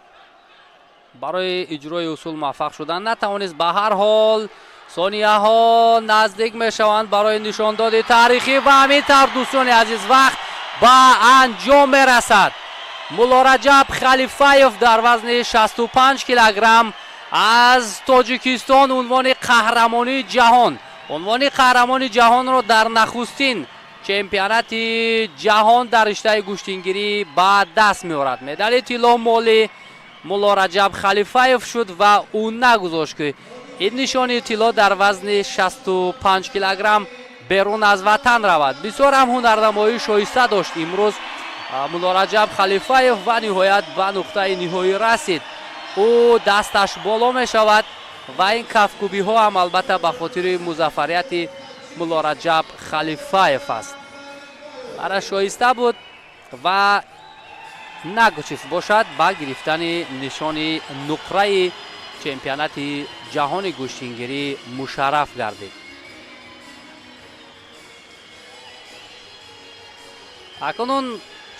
барои иҷрои усул муваффақ шудан натавонист. ба ҳар ҳол сонияҳо наздик мешаванд барои нишондоди таърихӣ ва ҳамин тавр дӯстони азиз вақт ба анҷом мерасад. Муллораҷаб Халифаев дар вазни 65 килограмм аз Тоҷикистон унвони қаҳрамонии ҷаҳонро дар нахустин чемпионати ҷаҳон дар риштаи гӯштингирӣ ба даст меорад. медали тилло моли Муллораҷаб Халифаев шуд ва ӯ нагузошт ки ин нишони тилло дар вазни 65 килограмм берун аз ватан равад. Бисёр ҳам ҳунарнамоии шоиста дошт имрӯз Муллораҷаб Халифаев ва ниҳоят ба нуқтаи ниҳоӣ расид. ӯ дасташ боло мешавад ва ин кафкубиҳо ҳам албатта ба хотири музаффарияти Муллораҷаб Халифаев аст. ара шоиста буд ва нагучист бошад ба гирифтани нишони нуқраи чемпионати ҷаҳони гӯштингирӣ мушарраф гардид. акнун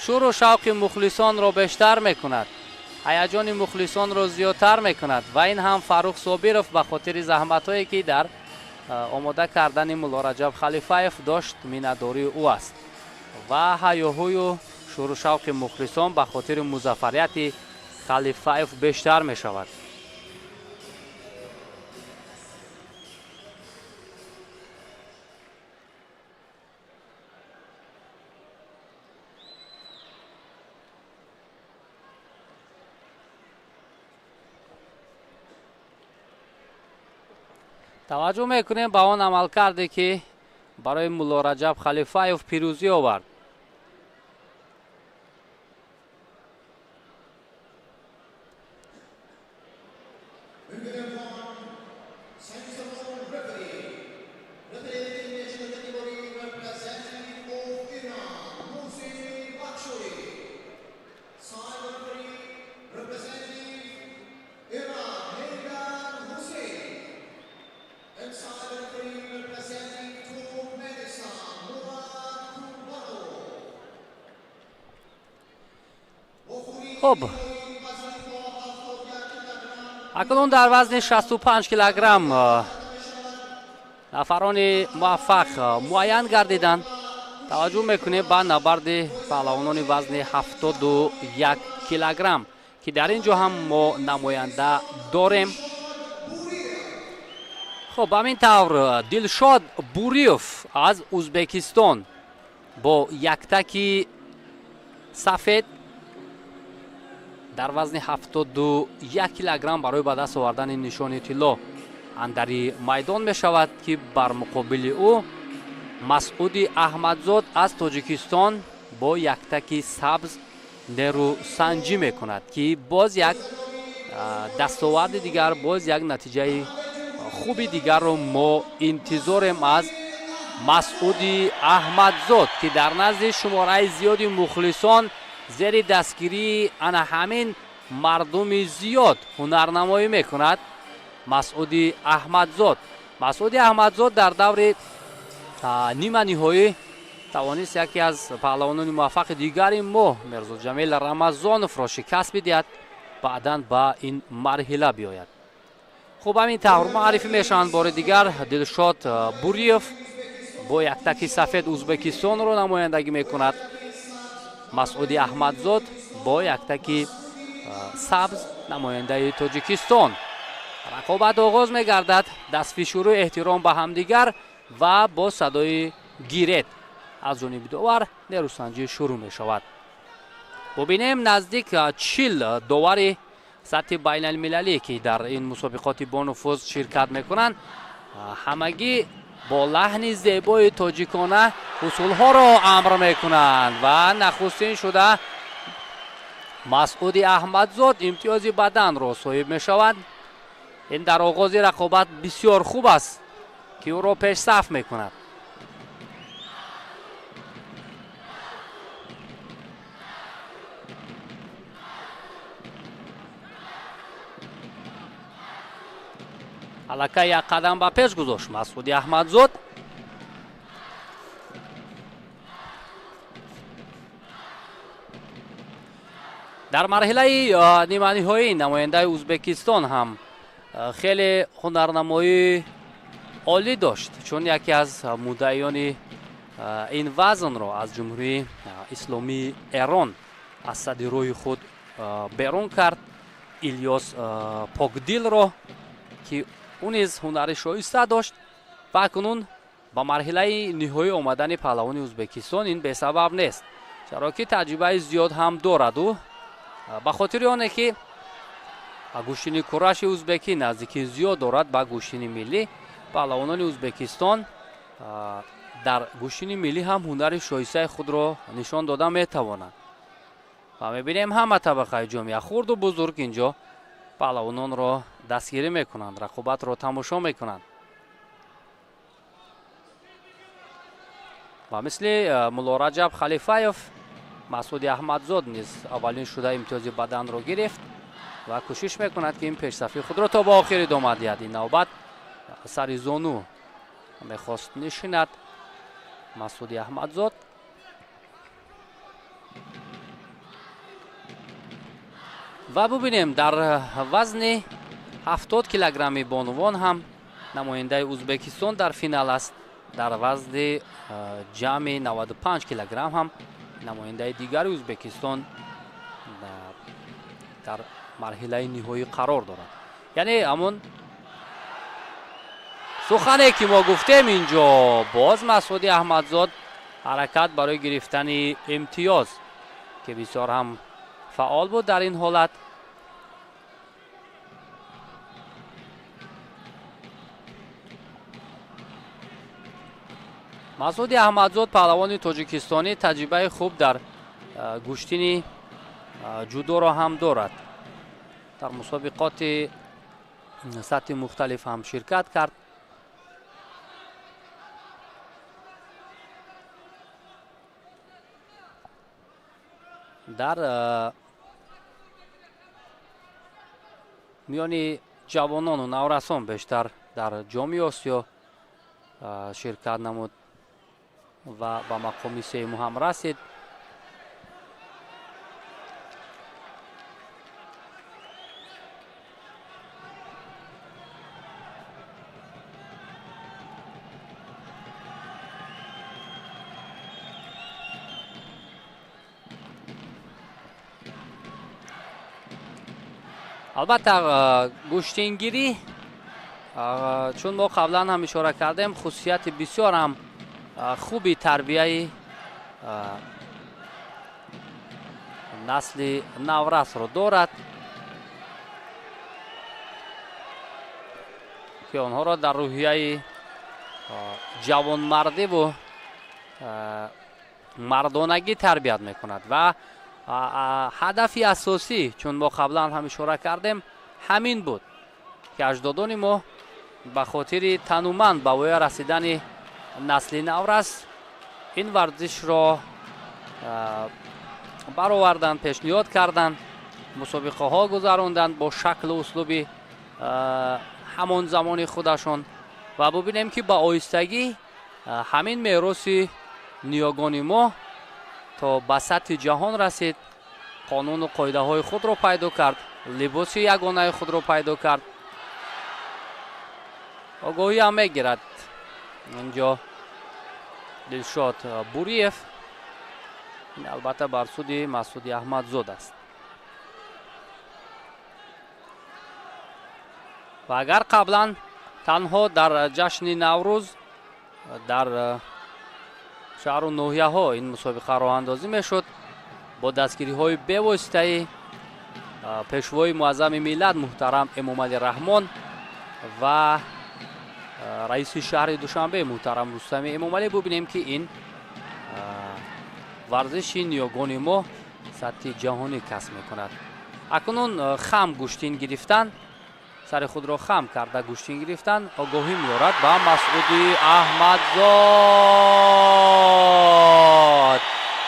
шӯру шавқи мухлисонро бештар мекунад, ҳаяҷони мухлисонро зиёдтар мекунад ва ин ҳам Фарух Собиров ба хотири заҳматҳое ки дар омода кардани Муллораҷаб Халифаев дошт миннатдории ӯ аст ва ҳаёҳую шӯру шавқи мухлисон ба хотири музаффарияти Халифаев бештар мешавад. таваҷҷӯҳ мекунем ба он амалкарде ки барои Муллораҷаб Халифаев пирӯзӣ овард. хуб, акнун дар вазни 65 килограмм нафарони муваффақ муайян гардиданд. таваҷҷӯҳ мекунем ба набарди паҳлавонони вазни 71 килограмм ки дар ин ҷо ҳам мо намоянда дорем. хуб, ҳамин тавр Дилшод Буриев аз Узбекистон бо яктаки сафед дар вазни 71 килограмм барои ба даст овардани нишони тилло андари майдон мешавад ки бар муқобили ӯ Масъуди Аҳмадзод аз Тоҷикистон бо яктаки сабз нерӯсанҷӣ мекунад ки боз як дастоварди дигар, боз як натиҷаи хуби дигарро мо интизорем аз Масъуди Аҳмадзод ки дар назди шумораи зиёди мухлисон зери дастгирии ана ҳамин мардуми зиёд ҳунарнамоӣ мекунад. Масъуди Аҳмадзод. Масъуди Аҳмадзод дар даври нима ниҳоӣ тавонист яке аз паҳлавонони муваффақи дигари мо Мирзоҷамил Рамазоновро шикаст бидиҳад, баъдан ба ин марҳила биёяд. хуб, ҳамин тавр маърифӣ мешаванд бори дигар. Дилшод Буриев бо яктаки сафед Узбекистонро намояндагӣ мекунад. Масъуди Аҳмадзод бо яктаки сабз намояндаи Тоҷикистон. рақобат оғоз мегардад, дастфишуру эҳтиром ба ҳамдигар ва бо садои гирет аз ҷониби довар нерӯсанҷӣ шурӯъ мешавад. бубинем наздик 40 довари сатҳи байналмилалӣ ки дар ин мусобиқоти бонуфуз ширкат мекунанд, ҳамагӣ бо лаҳни зебои тоҷикона ҳусулҳоро амр мекунанд ва нахустин шуда Масъуди Аҳмадзод имтиёзи баданро соҳиб мешавад. ин дар оғози рақобат бисёр хуб аст ки ӯро пешсаф мекунад. аллакай як қадам ба пеш гузошт Масъуди Аҳмадзод. дар марҳилаи ниманиҳоӣ намояндаи Узбекистон ҳам хеле ҳунарнамоии олӣ дошт, чун яке аз муддаиёни ин вазнро аз ҷумҳурии исломии Эрон аз садди рӯи худ берун кард. Ильёс Покдилро ки ӯ низ ҳунари шоиста дошт ва акнун ба марҳилаи ниҳоӣ омадани паҳлавони Узбекистон ин бесабаб нест, чаро ки таҷрибаи зиёд ҳам дорад. ӯ ба хотири оне ки гӯштини кураши узбекӣ наздикӣ зиёд дорад ба гӯштини миллӣ. паҳлавонони Узбекистон дар гӯштини миллӣ ҳам ҳунари шоисаи худро нишон дода метавонанд. ва мебинем ҳама табақаи ҷомеа хурду бузург инҷо паҳлавононро дастгирӣ мекунанд, рақобатро тамошо мекунанд. ва мисли мулло Раҷаб Халифаев, Масъуди Аҳмадзод низ аввалин шуда имтиёзи баданро гирифт ва кӯшиш мекунад ки ин пешсафи худро то ба охир идома диҳад. Ин навбат сари зону мехост нишинад Масъуди Аҳмадзод. ва бубинем дар вазни 70 килограмми бонувон ҳам намояндаи Узбекистон дар финал аст. дар вазни ҷамъи 95 килограмм ҳам намояндаи дигари Узбекистон дар марҳилаи ниҳоӣ қарор дорад. яъне ҳамон сухане ки мо гуфтем инҷо, боз Масъуди Аҳмадзод ҳаракат барои гирифтани имтиёз ки бисёр ҳам фаъол буд дар ин ҳолат. Масъуди Аҳмадзод паҳлавони тоҷикистонӣ таҷрибаи хуб дар гӯштини ҷудоро ҳам дорад. дар мусобиқоти сатҳи мухталиф ҳам ширкат кард. дар миёни ҷавонону наврасон бештар дар ҷоми Осиё ширкат намуд ва ба мақоми сеюм ҳам расид. албатта гӯштингирӣ, чун мо қаблан ҳам ишора кардем, хусусияти бисёр ҳам хуби тарбияи насли наврасро дорад ки онҳоро дар рӯҳияи ҷавонмардиву мардонагӣ тарбият мекунад. ва ҳадафи асосӣ, чун мо қаблан ҳам ишора кардем, ҳамин буд ки аҷдодони мо ба хотири тануманд ба воя расидани насли наврас ин варзишро бароварданд, пешниҳод карданд, мусобиқаҳо гузаронданд бо шаклу услуби ҳамон замони худашон. ва бубинем ки ба оҳистагӣ ҳамин мероси ниёгони мо то ба сатҳи ҷаҳон расид, қонуну қоидаҳои худро пайдо кард, либоси ягонаи худро пайдо кард. огоҳӣ ҳам мегирад инҷо Дилшод Буриев. ин албатта бар суди Масъуди Аҳмадзод аст. ва агар қаблан танҳо дар ҷашни Наврӯз дар шаҳру ноҳияҳо ин мусобиқа роҳандозӣ мешуд бо дастгириҳои бевоситаи пешвои муаззами миллат муҳтарам Эмомалӣ Раҳмон ва раиси шаҳри Душанбе муҳтарам Рустами Эмомалӣ, бубинем ки ин варзиши ниёгони мо сатҳи ҷаҳонӣ касб мекунад. акнун хам гӯштин гирифтан, сари худро хам карда гӯштин гирифтан огоҳӣ меорад ба Масъуди Аҳмадзод.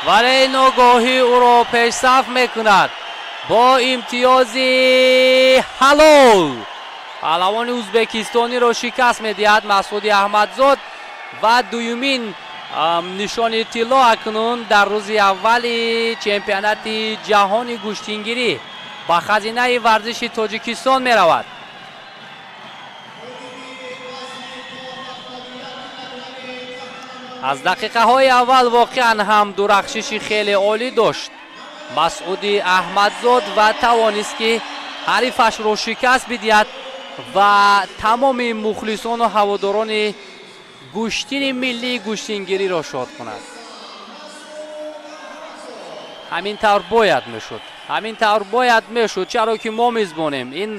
вале ин огоҳӣ ӯро пешсаф мекунад бо имтиёзи ҳалол. паҳлавони ӯзбекистониро шикаст медиҳад Масъуди Аҳмадзод ва дуюмин нишони тилло акнун дар рӯзи аввали чемпионати ҷаҳони гӯштингирӣ ба хазинаи варзиши Тоҷикистон меравад. аз дақиқаҳои аввал воқеан ҳам дурахшиши хеле олӣ дошт Масъуди Аҳмадзод ва тавонист ки ҳарифашро шикаст бидиҳад ва тамоми мухлисону ҳаводорони гӯштини миллии гӯштингириро шод кунад. ҳамин тавр бояд мешуд, чаро ки мо мизбонем. ин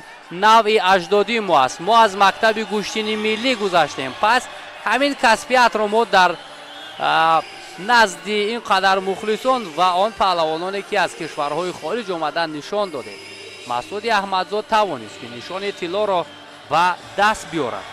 навъи аҷдоди мо аст. мо аз мактаби гӯштини миллӣ гузаштем. пас ҳамин касбиятро мо дар назди ин қадар мухлисон ва он паҳлавононе ки аз кишварҳои хориҷ омадан нишон додед. Масъуди Аҳмадзод тавонист ки нишони тиллоро ба даст биёрад.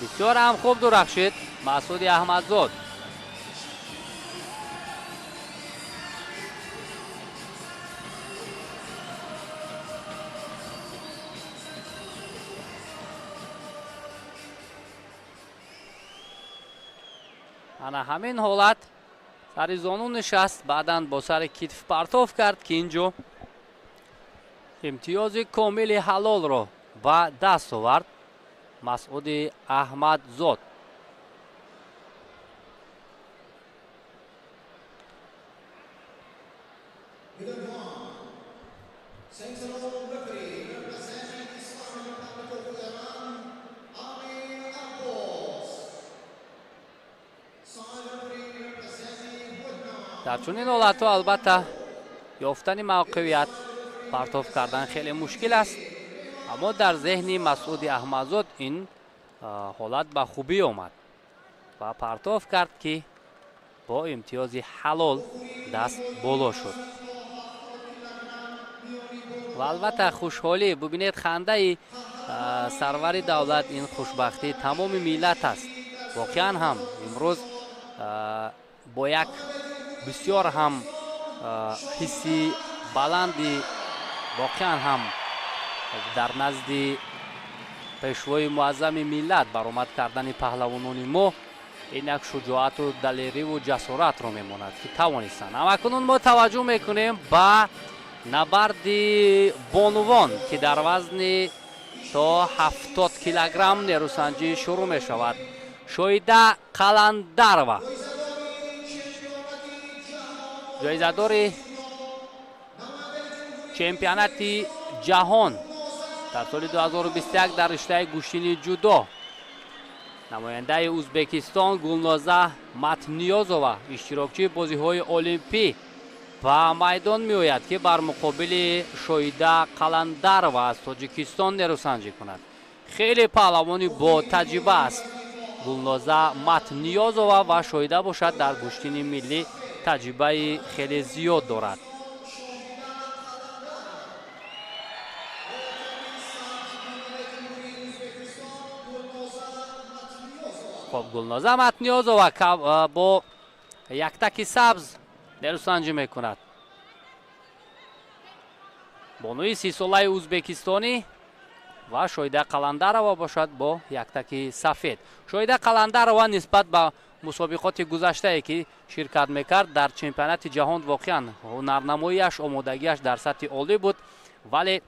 бисёр ҳам хуб дурахшид Масъуди Аҳмадзод. ана ҳамин ҳолат сари зону нишаст, баъдан бо сари китф партов кард ки инҷо имтиёзи комили ҳалолро ба даст овард Масъуди Аҳмадзод. дар чунин ҳолатҳо албатта ёфтани мавқеият партов кардан хеле мушкил аст, аммо дар зеҳни Масъуди Аҳмадзод ин ҳолат ба хубӣ омад ва партов кард ки бо имтиёзи ҳалол даст боло шуд. ва албатта хушҳолӣ, бубинед хандаи сарвари давлат, ин хушбахтии тамоми миллат аст. воқеан ҳам имрӯз бо як бисёр ҳам ҳисси баланди воқеан ҳам дар назди пешвои муаззами миллат баромад кардани паҳлавонони мо ин як шуҷоату далериву ҷасоратро мемонад ки тавонистанд. ҳамакунун мо таваҷҷӯҳ мекунем ба набарди бонувон ки дар вазни то 70 килограмм нерӯсанҷӣ шурӯъ мешавад. Шоида Қаландарова ҷоизадори чемпионати ҷаҳон дар соли 2021 дар риштаи гӯштини ҷудо. намояндаи Ӯзбекистон Гулноза Матниёзова иштирокчии бозиҳои олимпӣ ба майдон меояд ки бар муқобили Шоида Қаландарова аз Тоҷикистон нерӯсанҷӣ кунад. хеле паҳлавони бо таҷриба аст Гулноза Матниёзова ва Шоида бошад дар гӯштини миллӣ таҷрибаи хеле зиёд дорад. خب گلنازه متنیازова با یک تکی سبز نروسنجی میکند. بانوی 30 ساله ازبکستانی و شویده قلندرова باشد با یک تکی سفید. شویده قلندرова نسبت به مسابقات گذشته که شرکت میکرد در چمپیونات جهان واقعا هنرنماییش آمادگیش در سطح عالی بود، ولی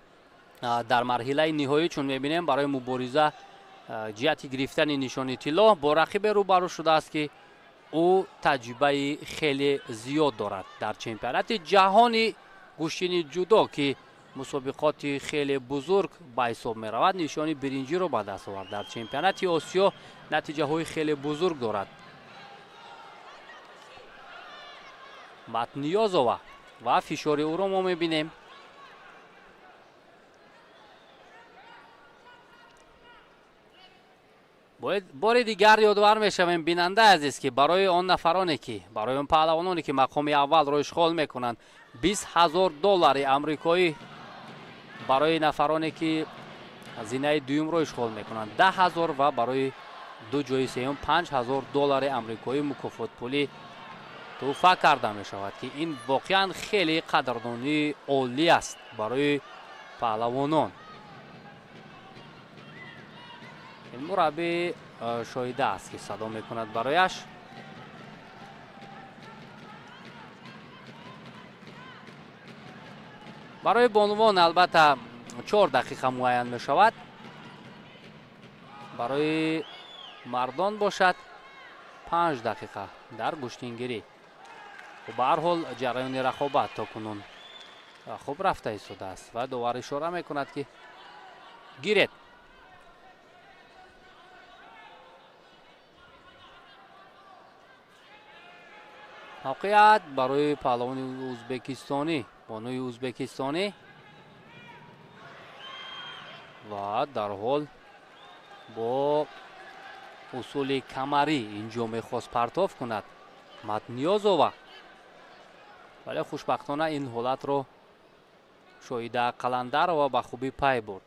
در مرحله نهایی چون میبینیم برای مبارزه جهتی گرفتن نشانی طلا با رقیب روبرو شده است که او تجربه خیلی زیاد دارد. در چمپیونات جهانی گوشتنی جودو که مسابقات خیلی بزرگ به حساب می رود نشانی برنجی رو به دست آورد. در چمپیونات آسیا نتیجه های خیلی بزرگ دارد. متنیازова و فشار او رو ما میبینیم. بار دیگر یادآور میشویم بیننده عزیز که برای آن نفرانی که برای اون پهلوانانی که مقام اول رو اشغال میکنند $20,000 آمریکایی، برای نفرانی که زینه دوم رو اشغال میکنند $10,000 و برای دو جای سوم $5,000 آمریکایی مکافات پولی تحفه کرده می شود که این واقعا خیلی قدردانی عالی است برای پهلوانان. این مربی شایده است که صدا میکند برایش. برای بانوان البته 4 دقیقه معین می شود. برای مردان باشد 5 دقیقه در گوشتینگیری. و به هر حال جریان رقابت تا کنون خوب رفته ایستاده است و داور اشاره میکند که گیرید. муваффақият барои паҳлавони ӯзбекистонӣ, бонуи ӯзбекистонӣ ва дар ҳол бо усули камарӣ инҷо мехост партов кунад Матниёзова, вале хушбахтона ин ҳолатро Шоҳида Қаландарова ба хубӣ пай бурд.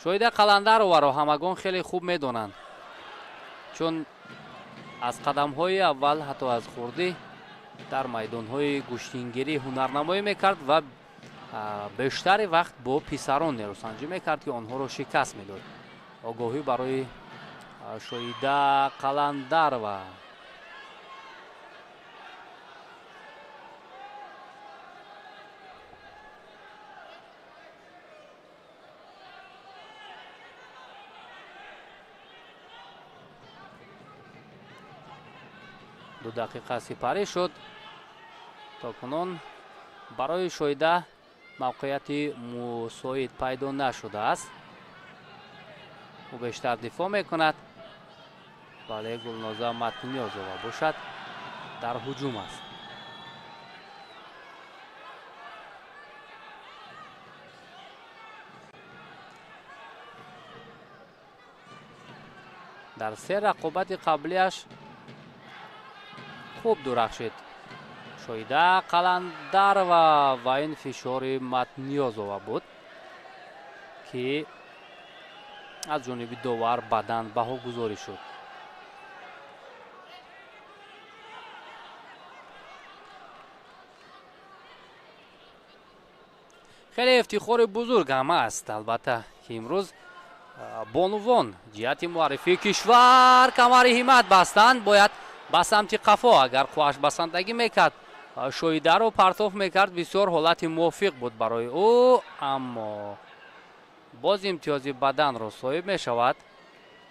Шоҳида Қаландароваро ҳамагон хеле хуб медонанд, чун аз қадамҳои аввал ҳатто аз хурдӣ дар майдонҳои гӯштингирӣ ҳунарнамоӣ мекард ва бештари вақт бо писарон нерӯсанҷӣ мекард, ки онҳоро шикаст медод. Огоҳӣ барои Шоҳида Қаландарова. ду дақиқа сипарӣ шуд. Токунун барои Шоҳида мавқеияти мусоид пайдо нашудааст. ӯ бештар дифоъ мекунад, вале Гулноза Матниёзова бошад дар ҳуҷум аст. дар се рақобати қаблияш хуб дурахшид Шоҳида Қаландарова ва ин фишори Матниёзова буд, ки аз ҷониби довар бадан баҳогузорӣ шуд. хеле ифтихори бузург ҳам аст албатта, ки имрӯз бонувон ҷиҳати муаррифии кишвар камари ҳимат бастанд. Бояд ба самти қафо, агар қувашбасандагӣ мекард, Шоҳидаро партов мекард. Бисёр ҳолати мувофиқ буд барои ӯ, аммо боз имтиёзи баданро соҳиб мешавад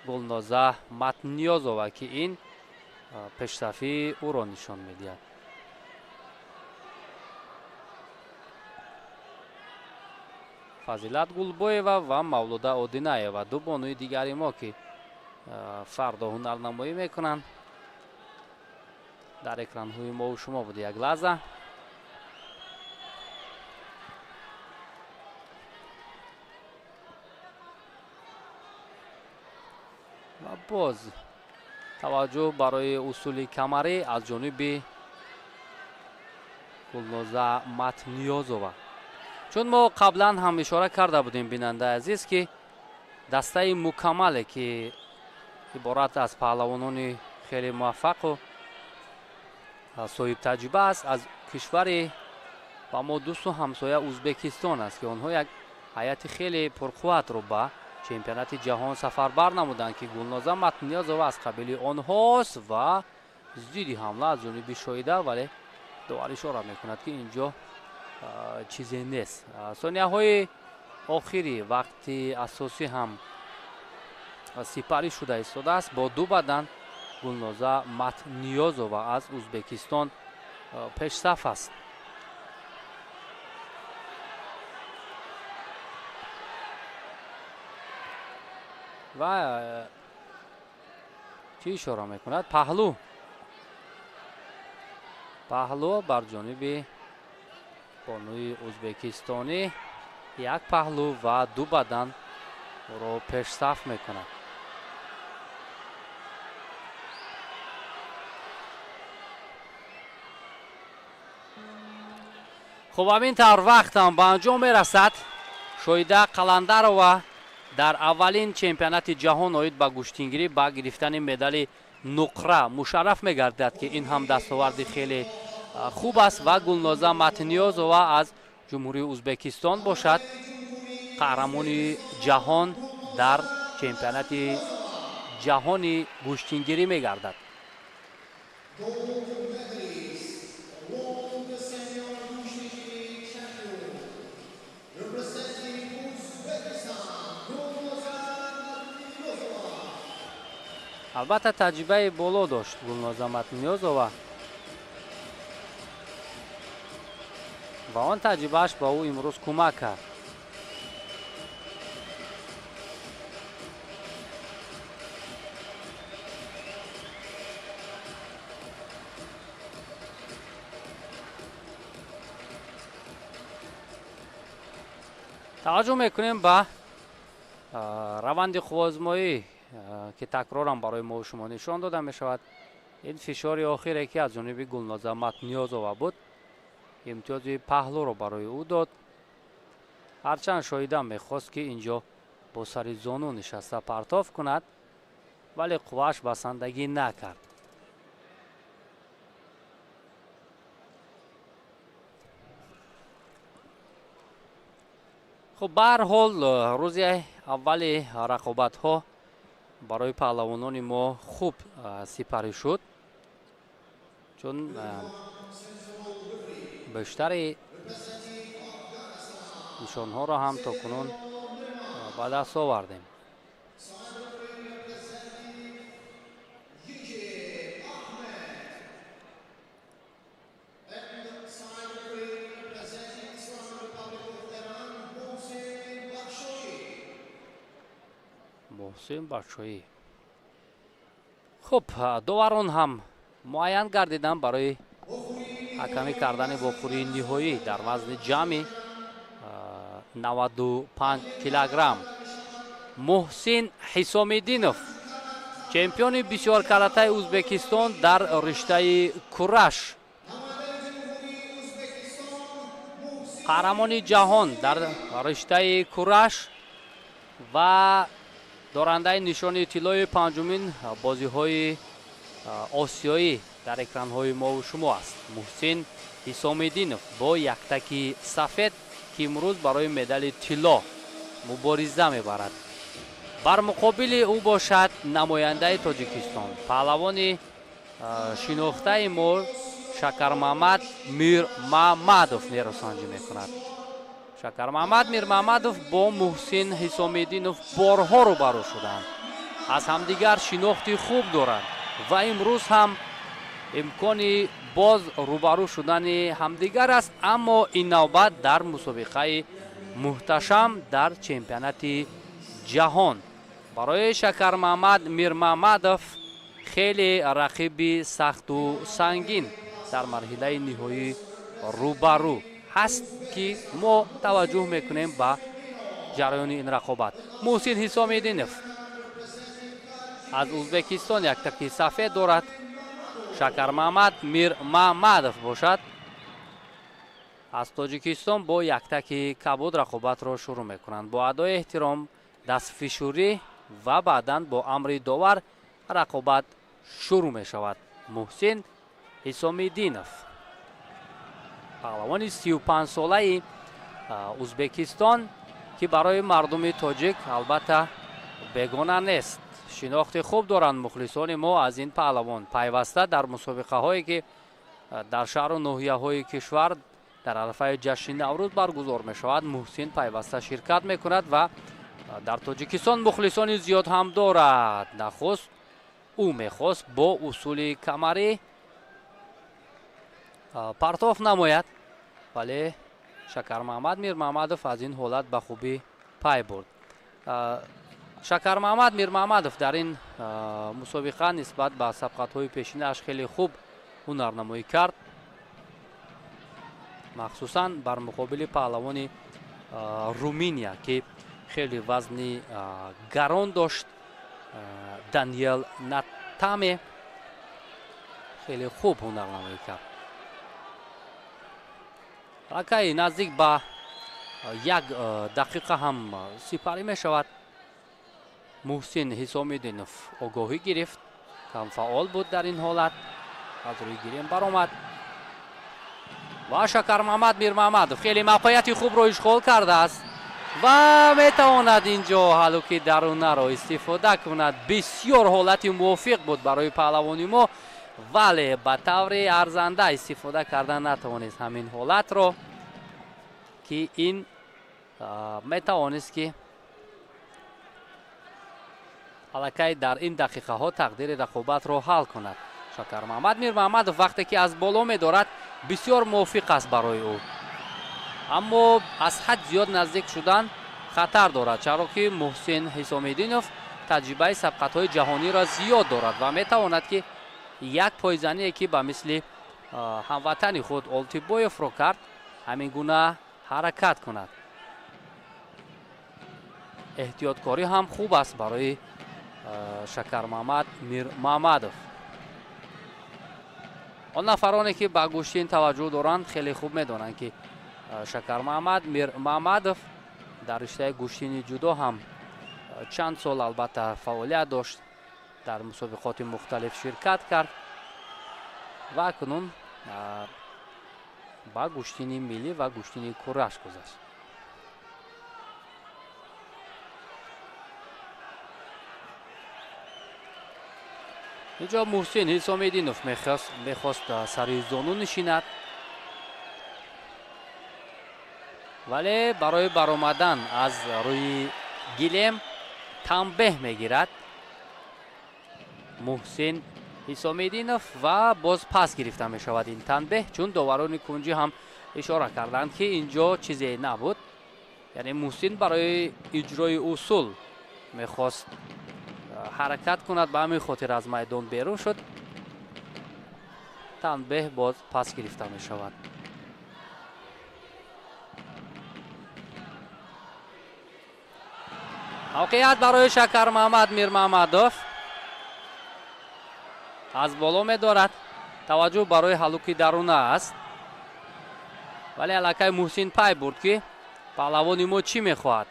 Гулноза Матниёзова, ки ин пешсафии ӯро нишон медиҳад. Фазилат Гулбоева ва Мавлуда Одинаева, ду бонуи дигари мо, ки фардо ҳунарнамоӣ мекунанд. дар экранҳои мову шумо буд як лаҳза. ва боз таваҷҷӯҳ барои усули камарӣ аз ҷониби Гулноза Матниёзова. чун мо қаблан ҳам ишора карда будем, бинандаи азиз, ки дастаи мукаммале, ки иборат аз паҳлавонони хеле муваффақу соҳибтаҷриба аст, аз кишвари ба мо дӯсту ҳамсоя Ӯзбекистон аст, ки онҳо як ҳайати хеле пурқувватро ба чемпионати ҷаҳон сафарбар намуданд, ки Гулноза Матниёзова аз қабили онҳост ва зидди ҳамла аз ҷониби Шоҳида, вале довар ишора мекунад, ки инҷо чизе нест. сонияҳои охири вақти асосӣ ҳам сипарӣ шуда истодааст. бо ду бадан Гулноза Матниёзова аз Ӯзбекистон пешсаф аст. ва чӣ ишора мекунад? паҳлӯ бар ҷониби бонуи ӯзбекистонӣ, як паҳлӯ ва ду бадан ӯро пешсаф мекунад. хуб, ҳамин тавр вақтам ба анҷом мерасад. Шоҳида Қаландарова дар аввалин чемпионати ҷаҳон оид ба гӯштингирӣ ба гирифтани медали нуқра мушарраф мегардад, ки ин ҳам дастоварди хеле хуб аст. ва Гулноза Матниёзова аз ҷумҳурии Ӯзбекистон бошад, қаҳрамони ҷаҳон дар чемпионати ҷаҳони гӯштингирӣ мегардад. албатта таҷрибаи боло дошт Гулноза Матниёзова ва он таҷрибааш ба ӯ имрӯз кӯмак кард. таваҷҷӯҳ мекунем ба раванди қуввозмоӣ ки такроран барои мо шумо нишон дода мешавад. ин фишори охире ки аз ҷониби Гулноза Матниёзова буд, имтиёзи паҳлӯро барои ӯ дод. ҳарчанд шоҳидам мехост ки инҷо бо сари зону нишаста партов кунад, вале қуввааш басандагӣ накард. хуб, ба ҳар ҳол рӯзи аввали рақобатҳо барои паҳлавонони мо хуб сипарӣ шуд, чун бештари нишонҳоро ҳам то кунун ба даст овардем. муҳсин бахшоӣ. хуб, доварон ҳам муайян гардидан барои ҳакамӣ кардани вохӯрии ниҳоӣ дар вазни ҷамъи 95 килограмм. муҳсин ҳисомиддинов, чемпиони бисёркалатаи Ӯзбекистон дар риштаи кураш, қаҳрамони ҷаҳон дар риштаи кураш ва дорандаи нишони тиллои панҷумин бозиҳои осиёӣ дар экранҳои мову шумо аст. муҳсин ҳисомиддинов бо яктаки сафед ки имрӯз барои медали тилло мубориза мебарад. бар муқобили ӯ бошад намояндаи Тоҷикистон, паҳлавони шинохтаи мо Шакармаҳмад Мирмаҳмадов нерӯсанҷӣ мекунад. Шакармаҳмад Мирмаҳмадов бо муҳсин ҳисомиддинов борҳо рӯбарӯ шуданд, аз ҳамдигар шинохти хуб доранд ва имрӯз ҳам имкони боз рӯбарӯ шудани ҳамдигар аст, аммо ин навбат дар мусобиқаи муҳташам дар чемпионати ҷаҳон. барои Шакармаҳмад Мирмаҳмадов хеле рақиби сахту сангин дар марҳилаи ниҳоӣ рӯбарӯ ҳаст ки мо таваҷҷӯҳ мекунем ба ҷараёни ин рақобат. муҳсин ҳисомиддинов аз Ӯзбекистон яктаки сафед дорад. Шакармаҳмад Мирмаҳмадов бошад аз Тоҷикистон бо яктаки кабуд рақобатро шурӯъ мекунанд. бо адои эҳтиром, дастфишурӣ ва баъдан бо амри довар рақобат шурӯъ мешавад. муҳсин ҳисомиддинов, паҳлавони 35-солаи Ӯзбекистон ки барои мардуми тоҷик албатта бегона нест. шинохти хуб доранд мухлисони мо аз ин паҳлавон. пайваста дар мусобиқаҳое ки дар шаҳру ноҳияҳои кишвар дар арафаи ҷашни наврӯз баргузор мешавад, муҳсин пайваста ширкат мекунад ва дар Тоҷикистон мухлисони зиёд ҳам дорад. нахуст ӯ мехост бо усули камарӣ партов намояд, вале Шакармаҳмад Мирмаҳмадов аз ин ҳолат ба хубӣ пай бурд. Шакармаҳмад Мирмаҳмадов дар ин мусобиқа нисбат ба сабқатҳои пешинааш хеле хуб ҳунарнамоӣ кард, махсусан бар муқобили паҳлавони Руминия ки хеле вазни гарон дошт. Даниел Натаме хеле хуб ҳунарнамоӣ кард. ракаи наздик ба 1 дақиқа ҳам сипарӣ мешавад. муҳсин ҳисомиддинов огоҳӣ гирифт, камфаъол буд дар ин ҳолат, аз рӯи гирем баромад ва Шакармаҳмад Мирмаҳмадов хеле мавқеияти хубро ишғол кардааст ва метавонад инҷо ҳалуки дарунаро истифода кунад. бисёр ҳолати мувофиқ буд барои паҳлавони мо, вале ба таври арзанда истифода карда натавонист ҳамин ҳолатро ки ин метавонист ки аллакай дар ин дақиқаҳо тақдири рақобатро ҳал кунад. Шакармаҳмад Мирмаҳмадов вақте ки аз боло медорад бисёр мувофиқ аст барои ӯ, аммо аз ҳад зиёд наздик шудан хатар дорад, чаро ки муҳсин ҳисомиддинов таҷрибаи сабқатҳои ҷаҳониро зиёд дорад ва метавонад ки як пойзание ки ба мисли ҳамватани худ Олтибоевро кард, ҳамин гуна ҳаракат кунад. احتیاطکاری هم خوب است برای شکر محمد میر محمدов. آن نفرانی که به گوشتین توجه دارند خیلی خوب میدانند که شکر محمد میر محمدов در رشته گوشتین جودو هم چند سال البته فعالیت داشت، در مسابقات مختلف شرکت کرد و اکنون با گوشتین ملی و گوشتین کورش گذشت. اینجا محسن حسامدینов میخواست سری زانو نشیند، ولی برای برآمدن از روی گلیم تنبیه میگیرد محسن حسامدینов و باز پس گرفته می شود این تنبیه، چون داوران کنجی هم اشاره کردند که اینجا چیزی نبود. یعنی محسن برای اجرای اصول میخواست حرکت کند، به همین خاطر از میدان بیرون شد. تنبیه باز پس گرفته می شود. موقعیت برای شکر محمد میر محمدov از بالا می دارد. توجه برای حلوکی درونه است، ولی الکی محسن پای برد که پهلوانی ما چی می خواهد.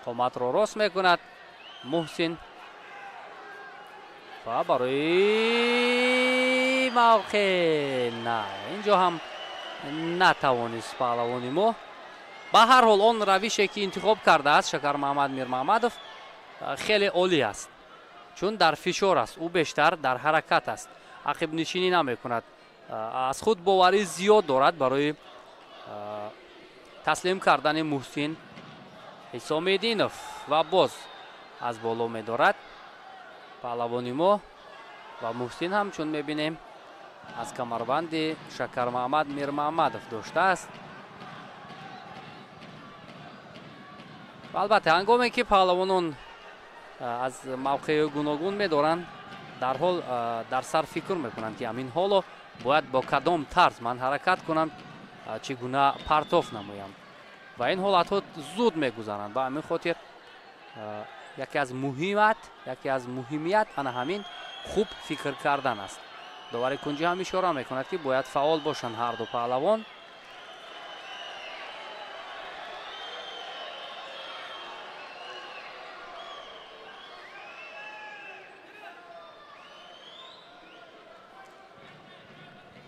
قامت را راست می کند محسن و برای موقع نه، اینجا هم نتوانست پهلوانی ما. به هر حال آن روشی که انتخاب کرده است شکر محمد میر محمدov خیلی عالی است، چون در فشار است، او بیشتر در حرکت است، عقب نشینی نمی کند، از خود باوری زیاد دارد برای تسلیم کردن محسن حسامدینov و باز از بالا می دارد پهلوانی ما. و محسن هم چون می بینیم از کمربند شکر محمد میر محمدov داشته است. البته هنگامی که پهلوانان از موقع گوناگون می دارند در سر فکر می کنند که همین حالا باید با کدام طرز من حرکت کنم، چگونه پرتاف نمایم و این حالت ها زود می گذرند. با همین خاطر یکی از مهمیت آن همین خوب فکر کردن است. داور کنجی هم اشاره می کند که باید فعال باشند هر دو پهلوان.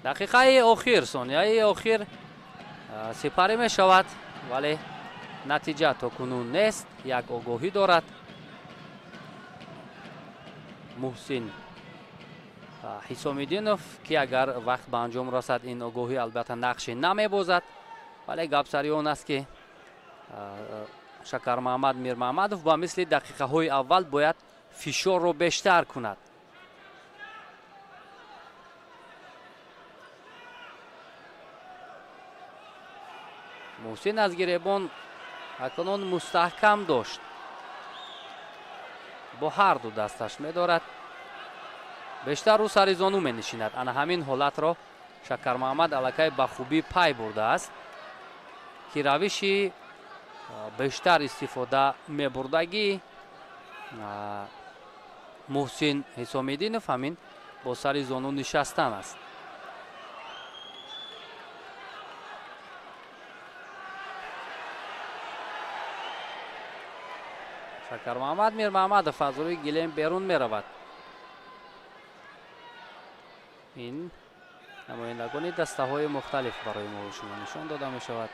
دقیقه آخر، ثانیه آخر سپری می شود، ولی نتیجه تا کنون نیست. یک آگاهی دارد محسن حسامدینov که اگر وقت به انجام رسد این آگاهی البته نقش نمی بازد، ولی گپ سری آن است که شکر محمد میر محمدov با مثل دقیقه های اول باید فشار رو بیشتر کند. محسن از گریبان اکنون مستحکم داشت، با هر دو دستش می دارد، بیشتر رو سر زانو می نشیند. انا همین حالت را شکر محمد الکی به خوبی پای برده است که روشی بیشتر استفاده می بردگی محسن حسامدینov همین با سر زانو نشستن است. شکر محمد میر محمدov از روی گلیم بیرون می رود. این نمایندگان دسته های مختلف برای ما شما نشان داده می شود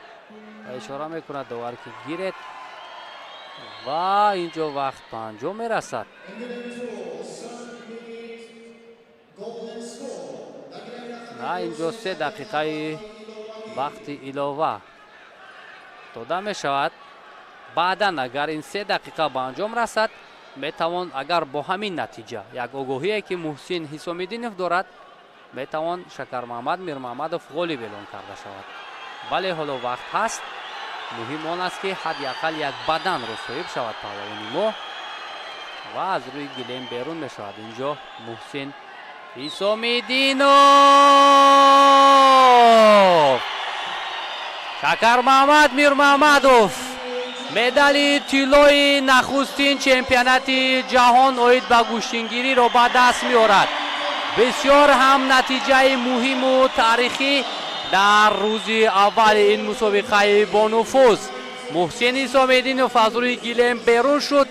و اشاره می کند داور که گیرد و اینجا وقت به انجام می رسد. نه، اینجا 3 دقیقه وقت علاوه داده می شود. بعدا اگر این 3 دقیقه به انجام رسد می توان اگر با همین نتیجه یک آگاهی که محسن حسامدینov دارد می توان شکر محمد میر محمدov غالب اعلام کرده شود. ولی حالا وقت هست، مهم آن است که حداقل یک بدن را صاحب شود پهلوانی ما و از روی گلیم بیرون می شود. اینجا محسن حسامدینov Шакармаҳмад Мирмаҳмадов медали тиллои нахустин чемпионати ҷаҳон оид ба гӯштингириро ба даст меорад. бисёр ҳам натиҷаи муҳиму таърихӣ дар рӯзи аввали ин мусобиқаи бонуфуз. муҳсин исомеддинов аз рӯи гилем берун шуд,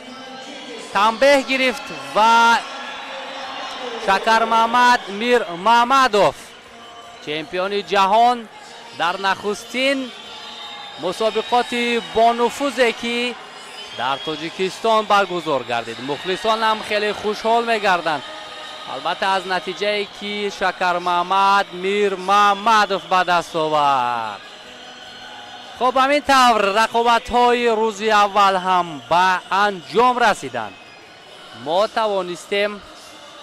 танбеҳ гирифт ва Шакармаҳмад Мирмаҳмадов чемпиони ҷаҳон дар нахустин мусобиқоти бонуфузе ки дар Тоҷикистон баргузор гардид. мухлисон ҳам хеле хушҳол мегарданд, албатта аз натиҷае ки Шакармаҳмад Мирмаҳмадов ба даст овард. хуб, ҳамин тавр рақобатҳои рӯзи аввал ҳам ба анҷом расиданд. мо тавонистем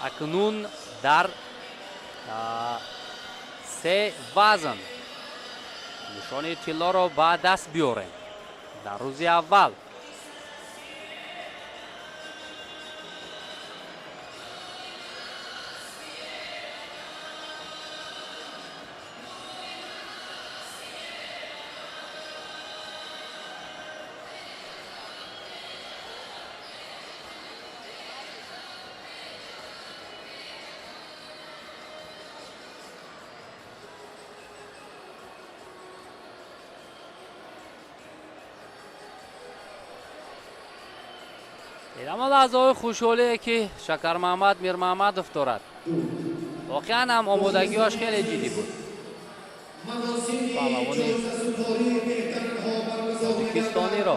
акнун дар се вазн нишони тиллоро ба даст биёрем. дар рӯзи аввал ҳама лаҳзаҳои хушҳолие ки Шакармаҳмад Мирмаҳмадов дорад. воқеан ҳам омодагиҳош хеле ҷиддӣ буд. паҳлавони тоҷикистониро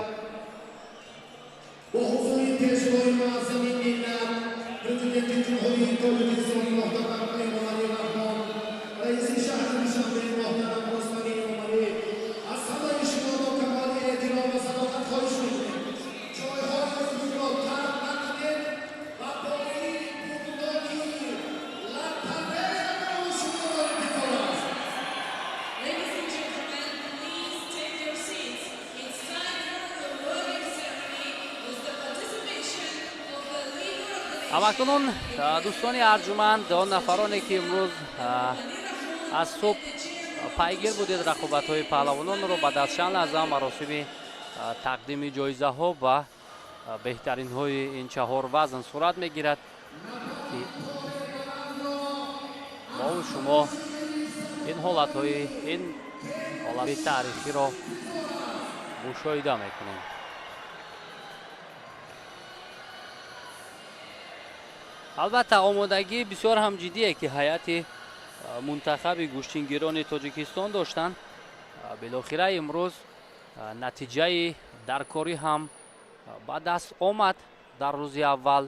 Ladies and gentlemen, please take your seats. It's time for the awarding ceremony with the participation of the leader of the nation. ҳамакунун дӯстони арҷуманд, он нафароне ки имрӯз аз субҳ пайгир будед рақобатҳои паҳлавононро, ба дастчанд лаҳза маросими тақдими ҷоизаҳо ва беҳтаринҳои ин чаҳор вазн сурат мегирад. мову шумо ин ҳолатҳои ин ҳолати таърихиро мушоҳида мекунем. албатта омодагӣ бисёр ҳам ҷиддие ки ҳайати мунтахаби гӯштингирони Тоҷикистон доштанд. билохира имрӯз натиҷаи даркорӣ ҳам ба даст омад дар рӯзи аввал.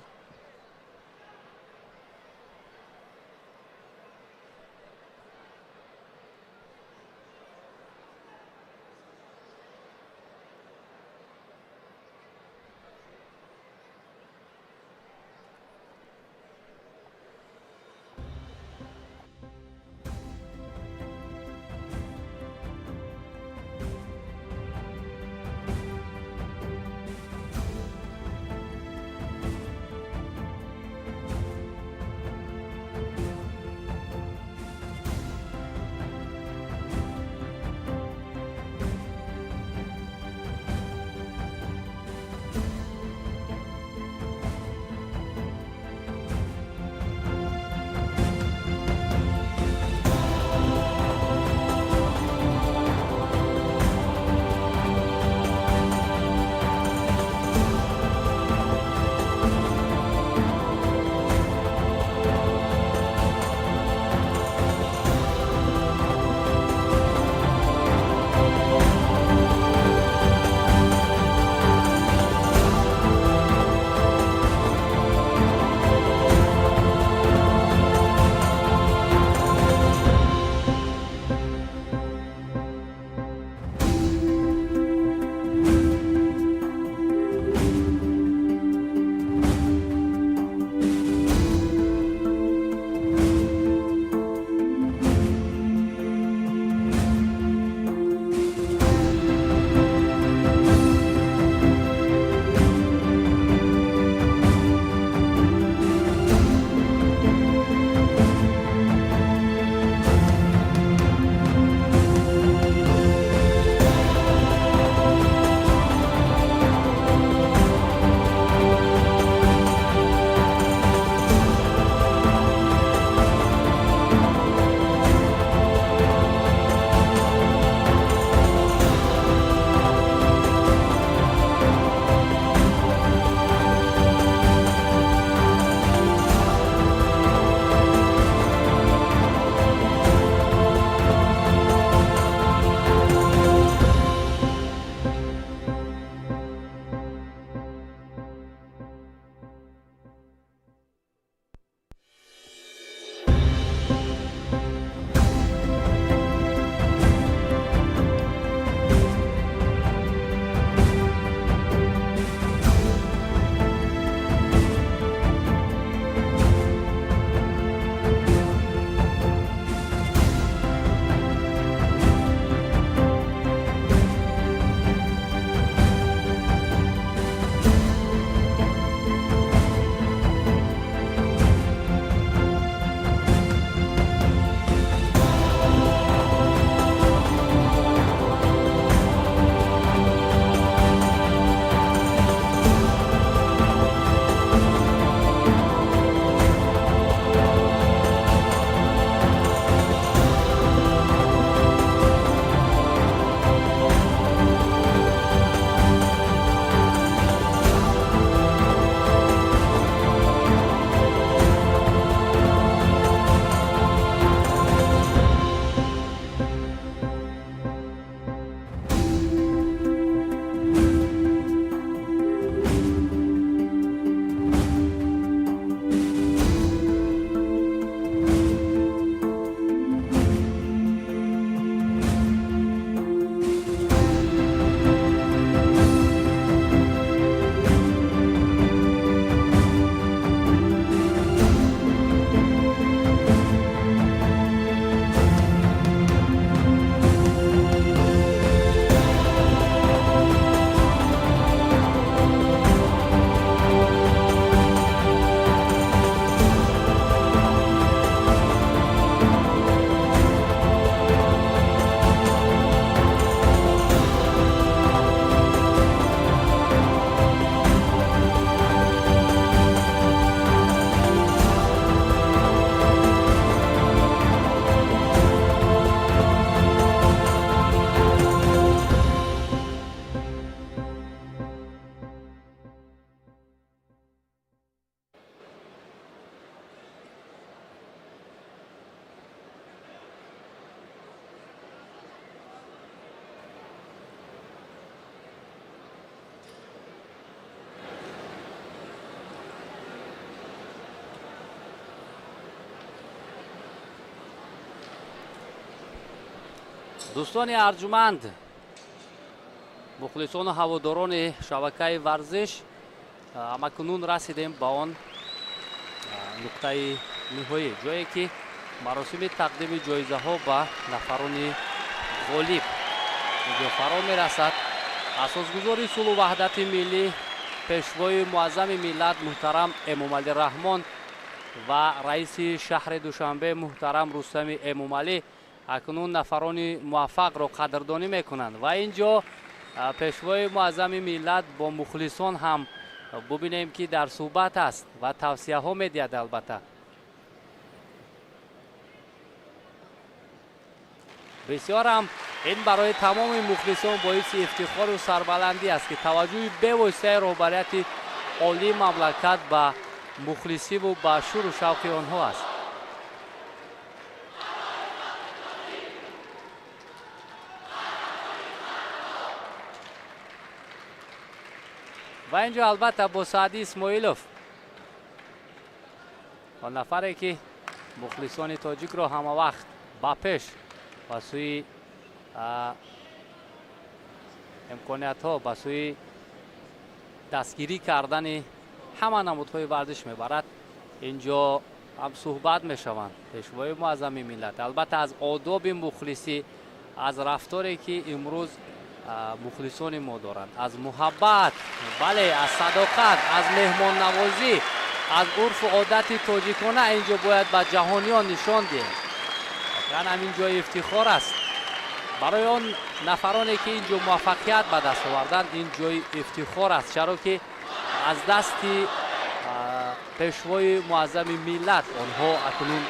دوستان ارجمند، مخلصان و هواداران شبکه ورزش، همکنون رسیدیم به آن نقطه نهایی، جایی که مراسم تقدیم جایزه ها به نفران غالب اینجا فرا میرسد. اساسگزار صلح و وحدت ملی، پیشوای معظم ملت محترم امامعلی رحمان و رئیس شهر دوشنبه محترم رستم امامعلی اکنون نفران موفق را قدردانی میکنند و اینجا پیشوای معظم ملت با مخلصان هم ببینیم که در صحبت است و توصیه ها میدهد. البته بسیار هم این برای تمام مخلصان باعث افتخار و سربلندی است که توجه به واسطه رهبریت عالی مملکت به مخلصی و به شور و شوق آنها است. و اینجا البته با سعدی اسماعیلوف و نفری که مخلصان تاجیک را همه وقت با پیش و سوی امکانیت ها به سوی دستگیری کردن همه نمودهای ورزش میبرد. اینجا هم صحبت میشوند پیشوای معظم ملت البته از آداب مخلصی، از رفتاری که امروز مخلصان ما دارند، از محبت، بله، از صداقت، از مهمان نوازی، از عرف و عادت تاجیکانه اینجا باید به جهانیان نشان دهیم. واقعا همین جای افتخار است برای آن نفرانی که اینجا موفقیت به دست آوردند. این جای افتخار است، چرا که از دست پیشوای معظم ملت آنها اکنون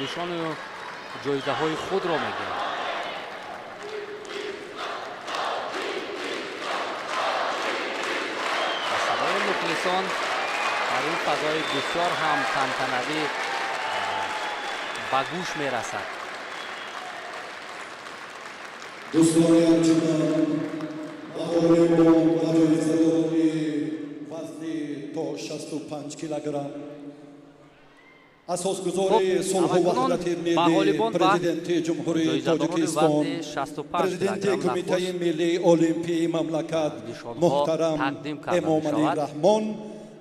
نشان و جایزه های خود را میگیرند. صدای مخلصان در این فضای بسیار هم تنتنوی به گوش میرسد. دوستان انجمن، مقام و جایزه‌داری وزنی تا 65 کیلوگرم، اساسگزار صلح و وحدت ملی، پرزیدنت جمهوری تاجیکستان، پرزیدنت کمیته ملی المپی مملکت محترم امامعلی رحمان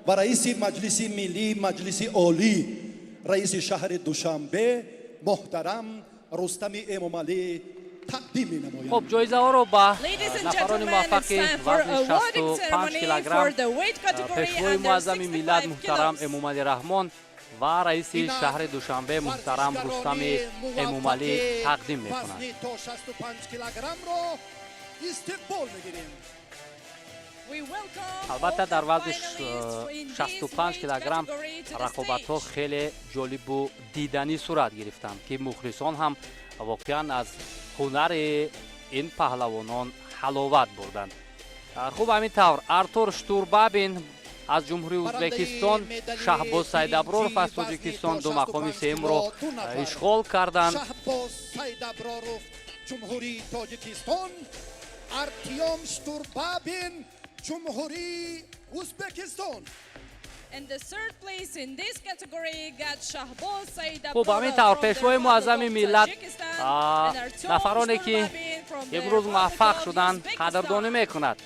و رئیس مجلس ملی مجلس عالی رئیس شهر دوشنبه محترم رستم امامعلی تقدیم می‌نمایند. خب جایزه ها رو به نفران موفق وزن 65 کیلوگرم پیشوای معظم ملت محترم امامعلی رحمان و رئیس شهر دوشنبه محترم رستم امامعلی تقدیم می‌کنند. وزن تا 65 کیلوگرم رو استقبال می‌گیریم. البته در وزن 65 کیلوگرم رقابت‌ها خیلی جالب و دیدنی صورت گرفتند که مخلصان هم واقعا از هنر این پهلوانان حلاوت بردند. خوب همینطور ارتور شتوربابین از جمهوری ازبکستان، شهباز سیدابرارов از تاجیکستان دو مقام سوم را اشغال کردند. شهباز سیدابرارov جمهوری تاجیکستان، ارتیوم شتوربابین جمهوری ازبکستان. خب همینطور پیشوای معظم ملت نفرانی که امروز موفق شدند قدردانی میکند.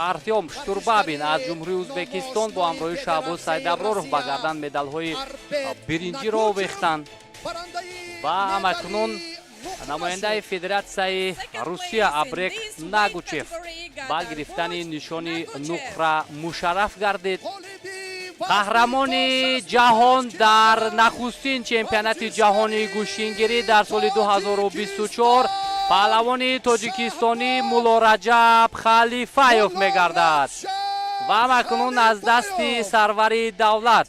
ارتیوم شتوربابین از جمهوری ازبکستان با همراهی شهباز سیدابرارov به گردن مدال های برنجی را آویختند و همکنون نماینده فدراسیای روسیه ابرک ناگوچف با گرفتن نشان نقره مشرف گردید. قهرمان جهان در نخستین چمپیونات جهانی گوشینگیری در سال 2024 پهلوان تاجیکستانی مولا رجب خلیفایف میگردد و همکنون از دست سرور دولت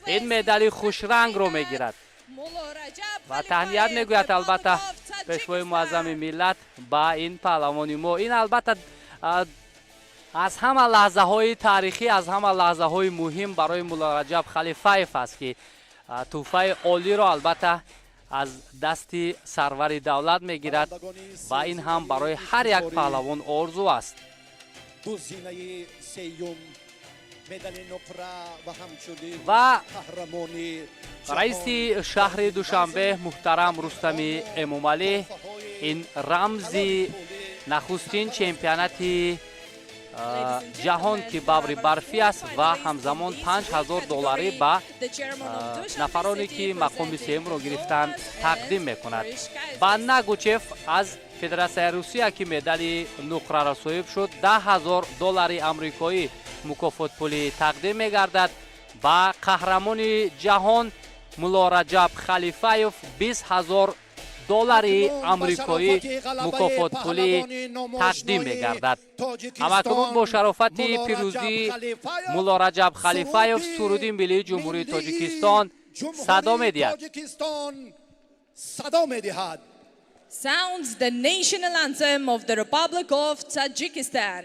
این مدال خوش رنگ رو میگیرد و تهنیت میگوید البته پیشوای معظم ملت با این پهلوان ما. این البته از همه لحظه های تاریخی، از همه لحظه های مهم برای مولا رجب خلیفایف است که تحفه عالی را البته از دست سرور دولت میگیرد و این هم برای هر یک پهلوان آرزو است. گزینه سیوم و رئیس شهر دوشنبه محترم رستمی امومعلی این رمز نخستین چمپیونات جهان که بابری برفی است و همزمان $5000 به نفرانی که مقام سوم را گرفتند تقدیم میکند. بانناگوچف از فدراسیون روسیه که مدال نقره را صاحب شد $10,000 آمریکایی مکافات پولی تقدیم میگردد. با قهرمان جهان مولا رجب خلیفایف $20,000 آمریکایی مکافات پولی تقدیم می‌گردد. همکنون با شرافت پیروزی مولا رجب خلیفایف سرود ملی جمهوری تاجیکستان صدا می‌دهد. Sounds the national anthem of the Republic of Tajikistan.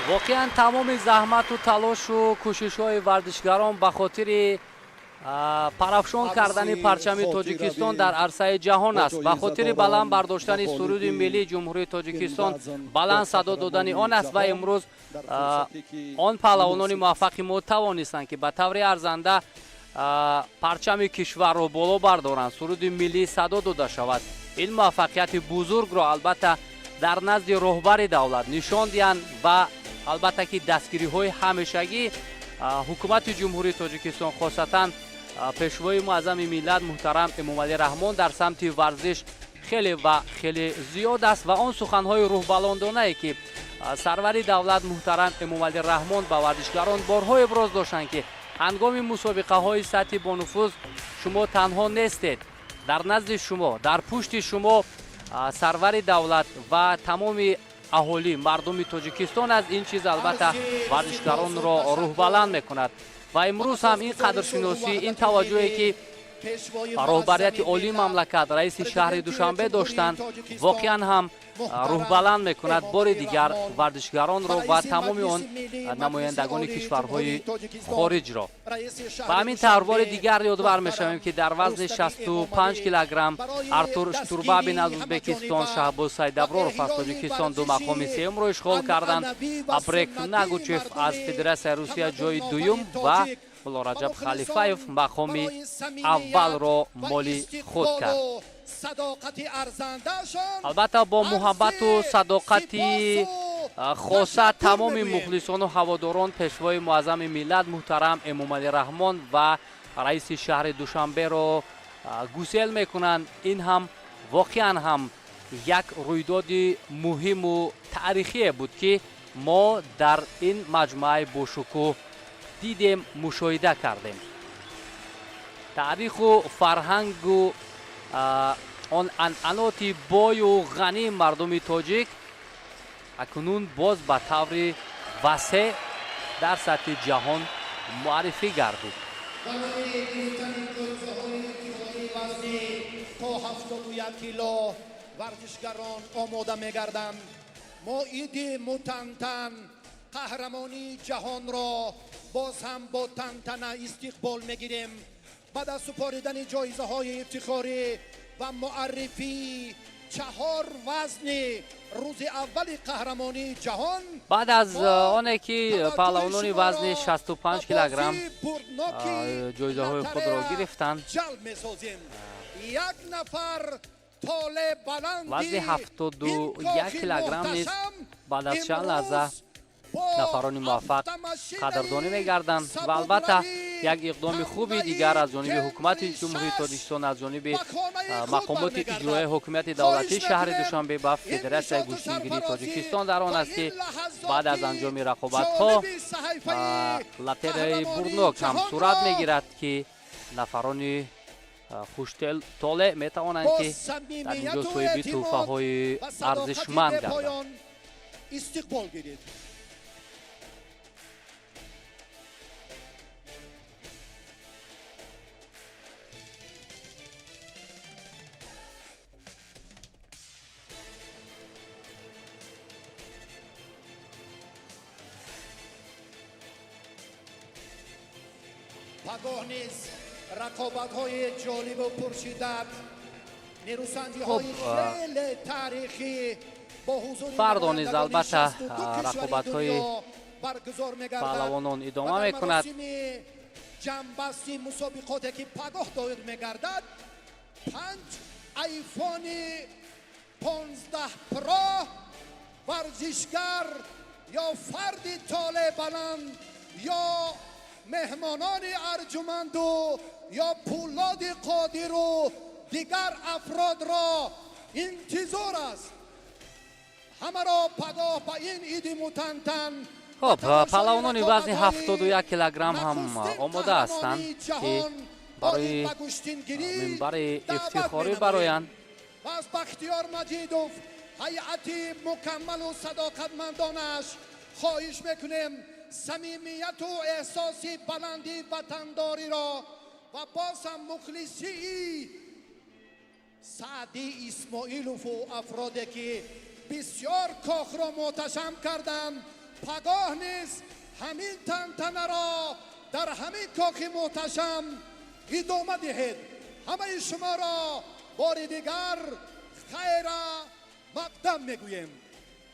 واقعا تمام زحمت و تلاش و کوشش‌های ورزشگران به خاطر پرافشان کردن پرچم تاجیکستان در عرصه جهان است. به خاطر بلند برداشتن سرود ملی جمهوری تاجیکستان بلند صدا دادن آن است و امروز آن پهلوانان موفق ما توانستند که به طور ارزنده پرچم کشور را بالا بردارند، سرود ملی صدا داده شود. این موفقیت بزرگ را البته در نزد رهبر دولت نشان دهند و البته که دستگیری های همیشگی حکومت جمهوری تاجیکستان خاصتا پیشوای معظم ملت محترم امومعلی رحمان در سمت ورزش خیلی زیاد است و آن سخنهای روح بلندانه که سرور دولت محترم امومعلی رحمان با ورزشگران بارها ابراز داشتند که هنگام مسابقه های سطحی با نفوذ شما تنها نیستید، در نزد شما، در پشت شما سرور دولت و تمام اهالی مردم تاجیکستان از این چیز البته ورزشگران را روح بلند میکند و امروز هم این قدرشناسی، این توجهی که رهبریت عالی مملکت رئیس شهر دوشنبه داشتند واقعا هم روح بلند میکند بار دیگر ورزشگران را و تمام آن نمایندگان کشورهای خارج را. و همین طور دیگر یادآور میشویم که در وزن 65 کیلوگرم ارتور شتوربابین از ازبکستان، شهباز سیدابرارов از تاجیکستان دو مقام سوم را اشغال کردند. ابرک ناگوچف از فدراسیون روسیه جای دوم و مولا رجب خلیفایف مقام اول را مالی خود کرد. البته با محبت و صداقت خاصه تمام مخلصان و هواداران پیشوای معظم ملت محترم امومعلی رحمان و رئیس شهر دوشنبه را گسیل میکنند. این هم واقعا هم یک رویداد مهم و تاریخی بود که ما در این مجمع باشکوه دیدیم، مشاهده کردیم. تاریخ و فرهنگ و он анъаноти бою ғании мардуми тоҷик акнун боз ба таври васеъ дар сатҳи ҷаҳон муаррифӣ гардид. تا 71 کیلو ورزشگران آماده می‌گردند. موعد متنتن قهرمانی جهان را باز هم با تنتنه استقبال می‌گیریم. بعد از سپاریدن جایزه‌های افتخاری و معرفی 4 وزن روز اول قهرمانی جهان بعد از آنه که پهلوانان وزن 65 کیلوگرم جایزه‌های خود را گرفتند، یک نفر طالع وزن 71 کیلوگرم نیز بعد از چند لحظه نفران موفق قدردانی می‌گردند و البته یک اقدام خوبی دیگر از جانب حکومت جمهوری تاجیکستان، از جانب مقامات اجرایی حکومت دولتی شهر دوشنبه و فدراسیون گوشتنگیری تاجیکستان در آن است که بعد از انجام رقابت‌ها لاتری برنوک هم صورت می‌گیرد که نفران خوش‌طلع طالع می‌توانند که در اینجا صاحب تحفه‌های ارزشمند گردند. استقبال گیرید. پگاه نیز رقابت‌های جالب و پرشدت، نیروسنجی‌های خیلی تاریخی با حضور فردا نیز البته رقابت‌های پهلوانان ادامه می‌کند. جنبستی مسابقاتی که پگاه دایر می‌گردد 5 آیفون 15 پرو ورزشگر یا فردی طالع بلند یا مهمانان ارجمند و یا پولاد قادر و دیگر افراد را انتظار است. همه را پگاه به این عید متنتن خب پهلوانان وزن 71 کیلوگرم هم آماده هستند که برای منبر افتخاری برایند. و از بختیار مجیدوف هیئت مکمل و صداقتمندانش خواهش میکنیم صمیمیت و احساس بلندی وطنداری را و باز هم مخلصی سعدی اسماعیلوف و افرادی که بسیار کاخ را محتشم کردند، پگاه نیز همین تنتنه را در همین کاخ محتشم ادامه دهید. همه شما را بار دیگر خیر مقدم میگویم.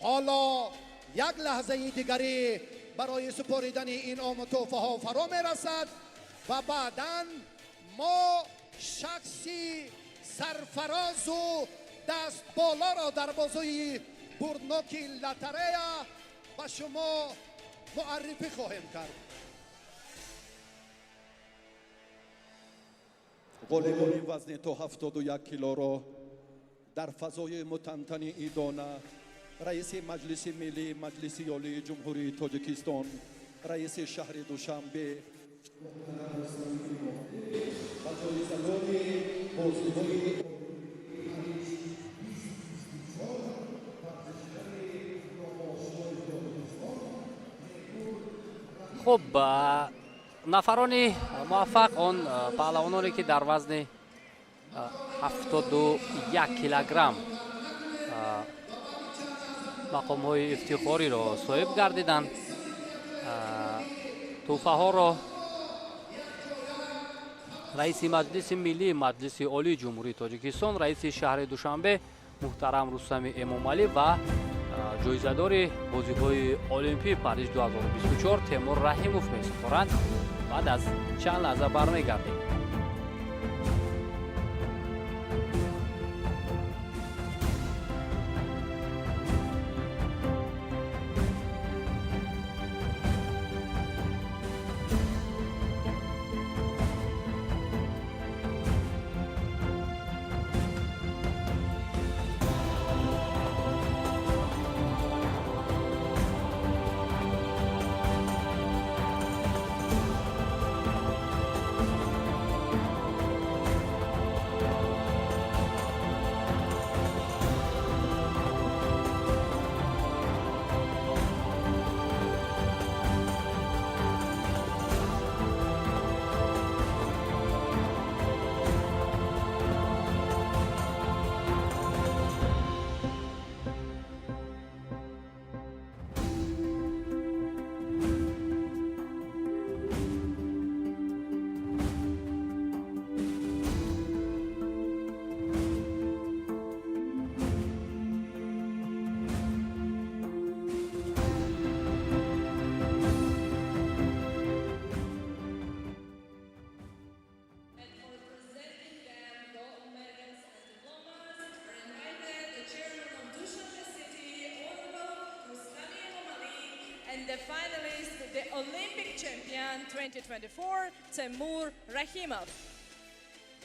حالا یک لحظه دیگری برای سپاریدن این عام تحفه ها فرا میرسد و بعداً ما شخصی سرفراز و دست بالا را در بازوی برنوک لاتریا و شما معرفی خواهیم کرد. والیبال وزن تا 71 کیلو را در فضای متنتن ایدانه رئیس مجلس ملی مجلس عالی جمهوری تاجیکستان، رئیس شهر دوشنبه خب نفران موفق آن پهلوانانی که در وزن 71 کیلوگرم مقام های افتخاری را صاحب گردیدند. تحفه ها را رئیس مجلس ملی مجلس عالی جمهوری تاجیکستان، رئیس شهر دوشنبه محترم رستم امامعلی و جایزه‌دار بازی‌های المپیک پاریس 2024 تیمور رحیموف می‌سپارند. بعد از چند لحظه برمیگردیم. finalist, the Olympic champion 2024, Temur Rahimov.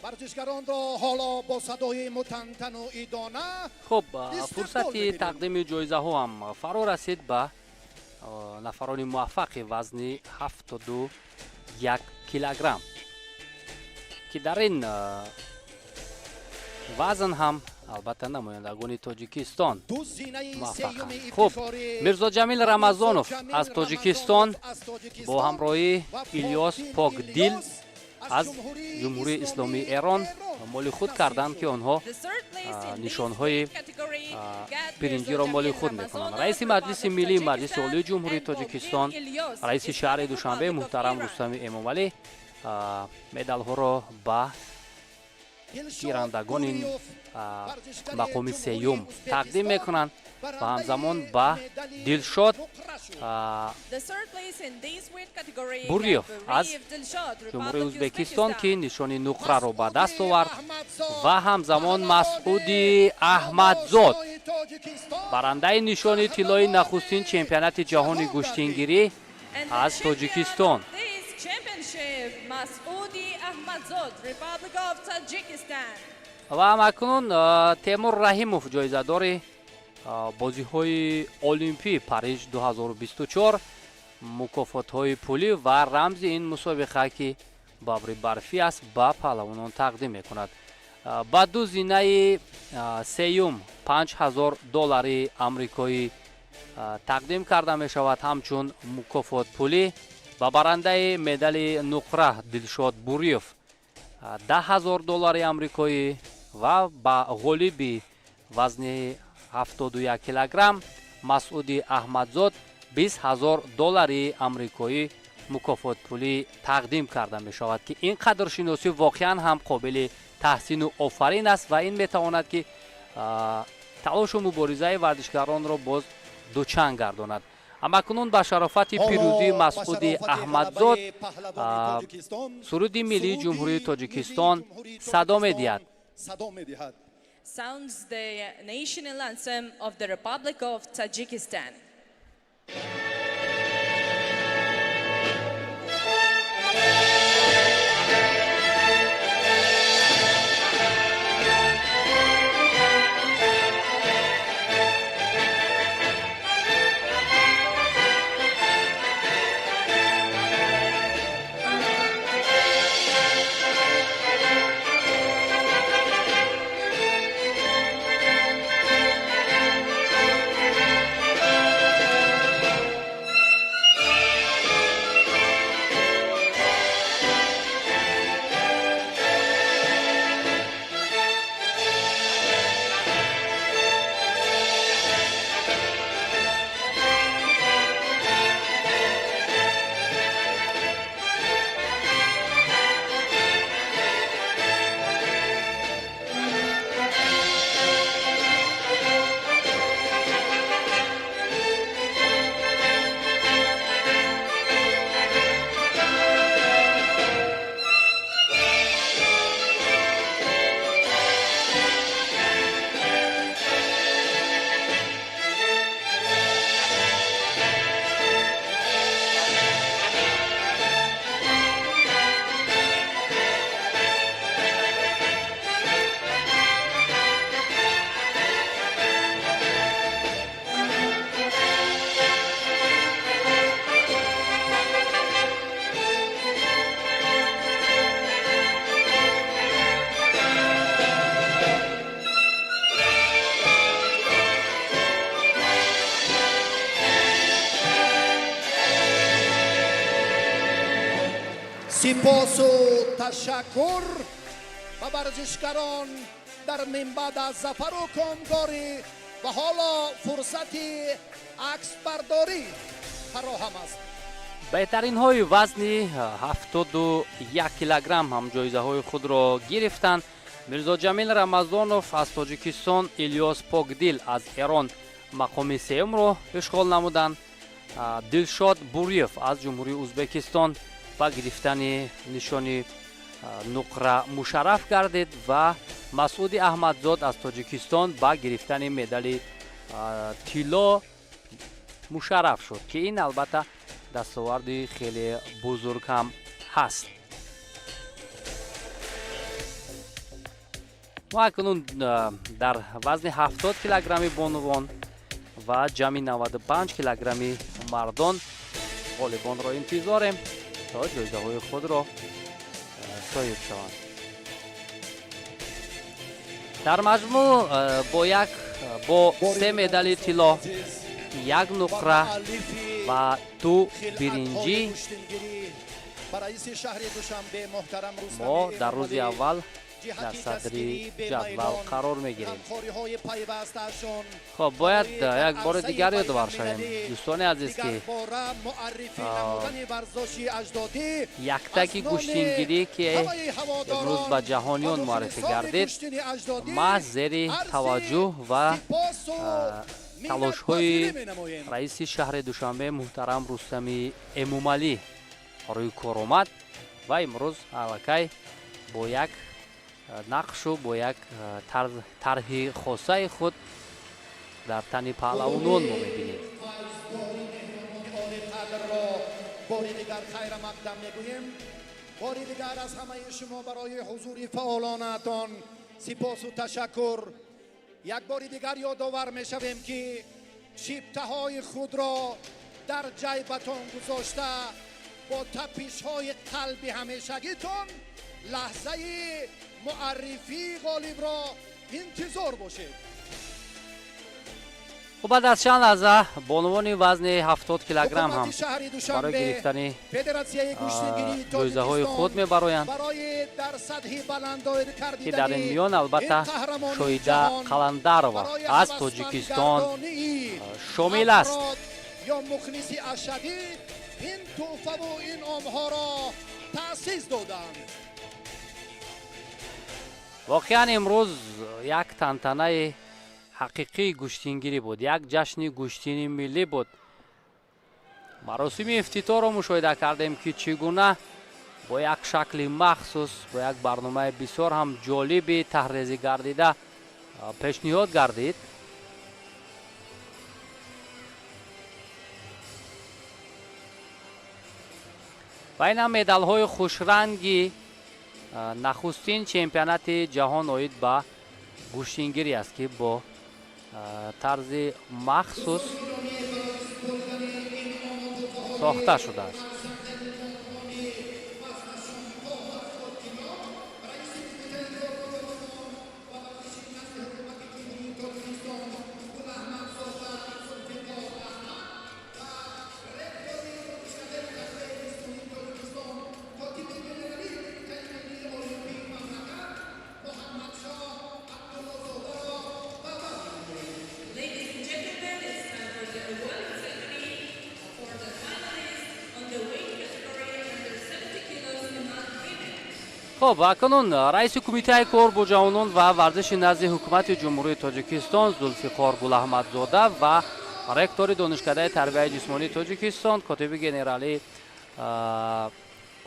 ورزشگران را حالا با صدای متنتنویدانه خب фурсати тақдими ҷоизаҳо ҳам фаро расид ба нафарони муваффақи вазни 71 килограмм ки дар ин вазн ҳам албатта намояндагони тоҷикистон муваффақанд. хуб, мирзо ҷамил рамазонов аз тоҷикистон бо ҳамроҳии Ильёс Покдил аз ҷумҳурии исломии Эрон моли худ карданд ки онҳо нишонҳои биринҷиро моли худ мекунанд. раиси маҷлиси миллии маҷлиси олии ҷумҳурии Тоҷикистон, раиси шаҳри Душанбе муҳтарам Рустами Эмомалӣ медалҳоро ба гирандагони мақоми сеюм тақдим мекунанд ва ҳамзамон ба Дилшод Бурёв аз ҷумҳурии Ӯзбекистон ки нишони нуқраро ба даст овард ва ҳамзамон Масъуди Аҳмадзод барандаи нишони тиллои нахустин чемпионати ҷаҳони гӯштингирӣ аз Тоҷикистон. ва ҳамакнун Темур Раҳимов ҷоизадори бозиҳои Олимпии Париж 2024 мукофотҳои пулӣ ва рамзи ин мусобиқа ки бабри барфӣ аст ба паҳлавонон тақдим мекунад. ба ду зинаи сеюм $5000 амрикоӣ тақдим карда мешавад ҳамчун мукофот пулӣ. ба барандаи медали нуқра Дилшод Бурёв $10,000 амрикоӣ ва ба ғолиби вазни 71 килограмм Масъуди Аҳмадзод $20,000 амрикоӣ мукофот пулӣ тақдим карда мешавад ки ин қадршиносӣ воқеан ҳам қобили таҳсину офарин аст ва ин метавонад ки талошу муборизаи варзишгаронро боз дучанд гардонад. амакнун ба шарофати пирӯзии Масъуди Аҳмадзод суруди миллии ҷумҳурии Тоҷикистон садо медиҳад. Sounds the national anthem of the Republic of Tajikistan. سپاس و تشکر و ورزشکاران در منبع از ظفر و کامگاری و حالا فرصت عکس برداری فراهم است. беҳтаринҳои вазни 71 килограмм ҳам ҷоизаҳои худро гирифтанд. мирзо ҷамил рамазонов аз тоҷикистон, Ильёс Покдил аз Эрон мақоми сеюмро ишғол намуданд. Дилшод Бурёв аз ҷумҳурии Ӯзбекистон ба гирифтани нишони нуқра мушарраф гардид ва Масъуди Аҳмадзод аз Тоҷикистон ба гирифтани медали тилло мушарраф шуд, ки ин албатта дастоварди хеле бузург ҳам ҳаст. ва акнун дар вазни 70 килограмми бонувон ва ҷамъи 95 килограмми мардон ғолибонро интизорем то ҷоизаҳои худро соҳиб шаванд. дар маҷмӯъ бо 3 медали тилло, 1 нуқра ва 2 биринҷӣ мо дар рӯзи аввал дар садри ҷадвал қарор мегирем. хоб бояд як бори дигар ёдовар шавем дӯстони азиз ки яктаки гӯштингирӣ ки имрӯз ба ҷаҳониён муаррифӣ гардид маҳз зери таваҷҷӯҳ ва талошҳои раиси шаҳри Душанбе муҳтарам Рустами Эмомалӣ рӯи кор омад ва имрӯз аллакай бо як нақшу бо як тарҳи хосаи худ дар тани паҳлавонон мо мебинем. باری دیگر خیر مقدم میگوییم. باری دیگر از همه شما برای حضور فعالانتان سپاس و تشکر. یک باری دیگر یادآور میشویم که شیفته های خود را در جیبتان گذاشته با تپش های قلبی همیشگیتان لحظه معرفی غالب را انتظار باشید. خب بعد از چند لحظه بانوان وزن 70 کیلوگرم هم برای گرفتن جایزه های خود میبرایند که در این میان البته شویده قلندرова از تاجیکستان شامل است. یا مخلصی اشدید این توفه و این آمها را تأسیس دادند. واقعا امروز یک تنتنه حقیقی گوشتینگیری بود، یک جشن گوشتینی ملی بود. مراسم افتتاح را مشاهده کردیم که چگونه با یک شکل مخصوص با یک برنامه بسیار هم جالب طرحریزی گردیده پیشنهاد گردید. و این هم مدال های خوشرنگی نخستین چمپیونات جهان اوید با گوشتینگیری است که با طرز مخصوص ساخته شده است. خب اکنون رئیس کمیته کار با جوانان و ورزش نزد حکومت جمهوری تاجیکستان ذوالفقار گلاحمدزاده و رکتور دانشکده تربیت جسمانی تاجیکستان کاتب گنرالی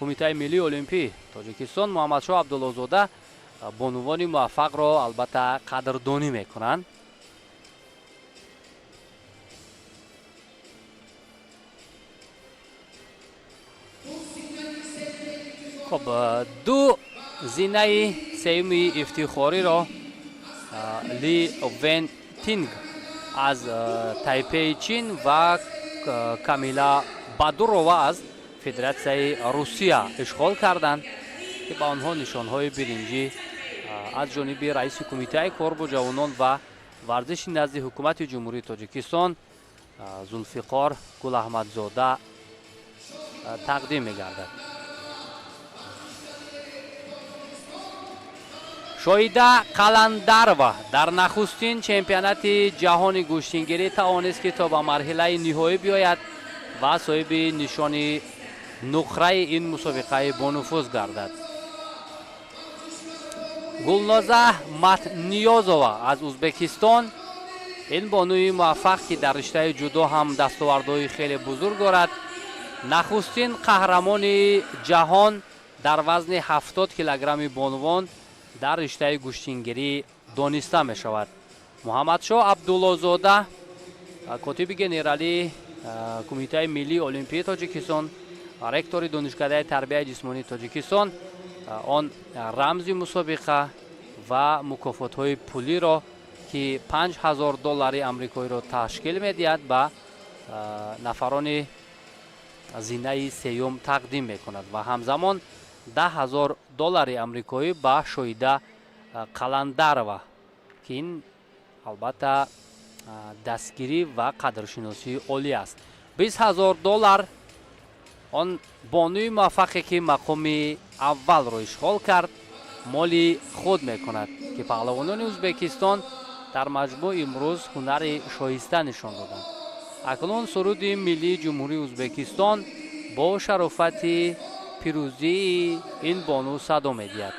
کمیته ملی المپی تاجیکستان محمدشاه عبداللهزاده بانوان موفق را البته قدردانی میکنند. خب دو زینه سوم افتخاری را لی ون تینگ از تایپی چین و کامیلا بادورова از فدراسیای روسیه اشغال کردند که با آنها نشانهای برنجی از جانب رئیس کمیته کار با جوانان و ورزش نزد حکومت جمهوری تاجیکستان ذوالفقار گلاحمدزاده تقدیم می‌گردد. شویده قلندرова در نخستین چمپیونات جهانی گوشتینگیری توانست که تا به مرحله نهایی بیاید و صاحب نشان نقره این مسابقه بانفوذ گردد. گلنازه متنیازова از ازبکستان این بانوی موفق که در رشته جودو هم دستاوردهای خیلی بزرگ دارد نخستین قهرمان جهان در وزن 70 کیلوگرم بانوان در رشته گوشتینگیری دانسته می شود. محمدشاه عبداللهزاده کاتب گنرالی кумитаи миллии олимпии тоҷикистон, ректори донишкадаи тарбияи ҷисмонии тоҷикистон он рамзи мусобиқа ва мукофотҳои пулиро ки $5000 амрикоиро ташкил медиҳад ба нафарони зинаи сеюм тақдим мекунад ва ҳамзамон $10000 амрикоӣ ба Шоҳида Қаландарова ки ин албатта дастгирӣ ва қадршиносии олӣ аст. $20000 он бонуи муваффақе ки мақоми аввалро ишғол кард моли худ мекунад ки паҳлавонони Узбекистон дар маҷмӯъ имрӯз ҳунари шоиста нишон доданд. акнун суруди миллии ҷумҳурии Узбекистон бо шарофати пирӯзии ин бону садо медиҳад.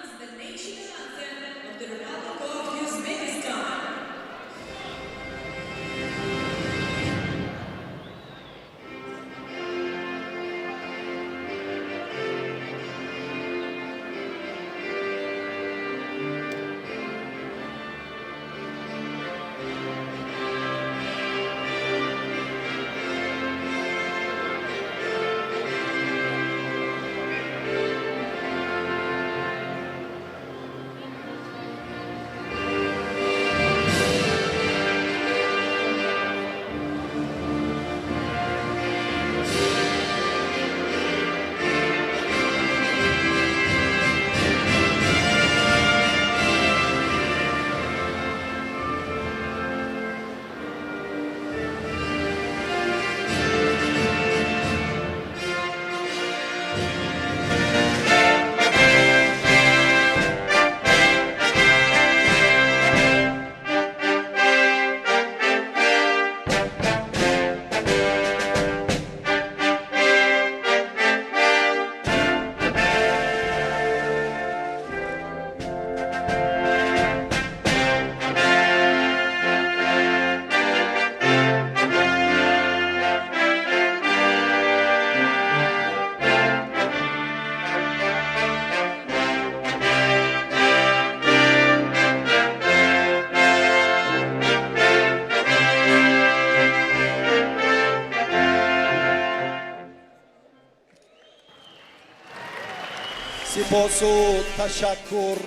سپاس و تشکر.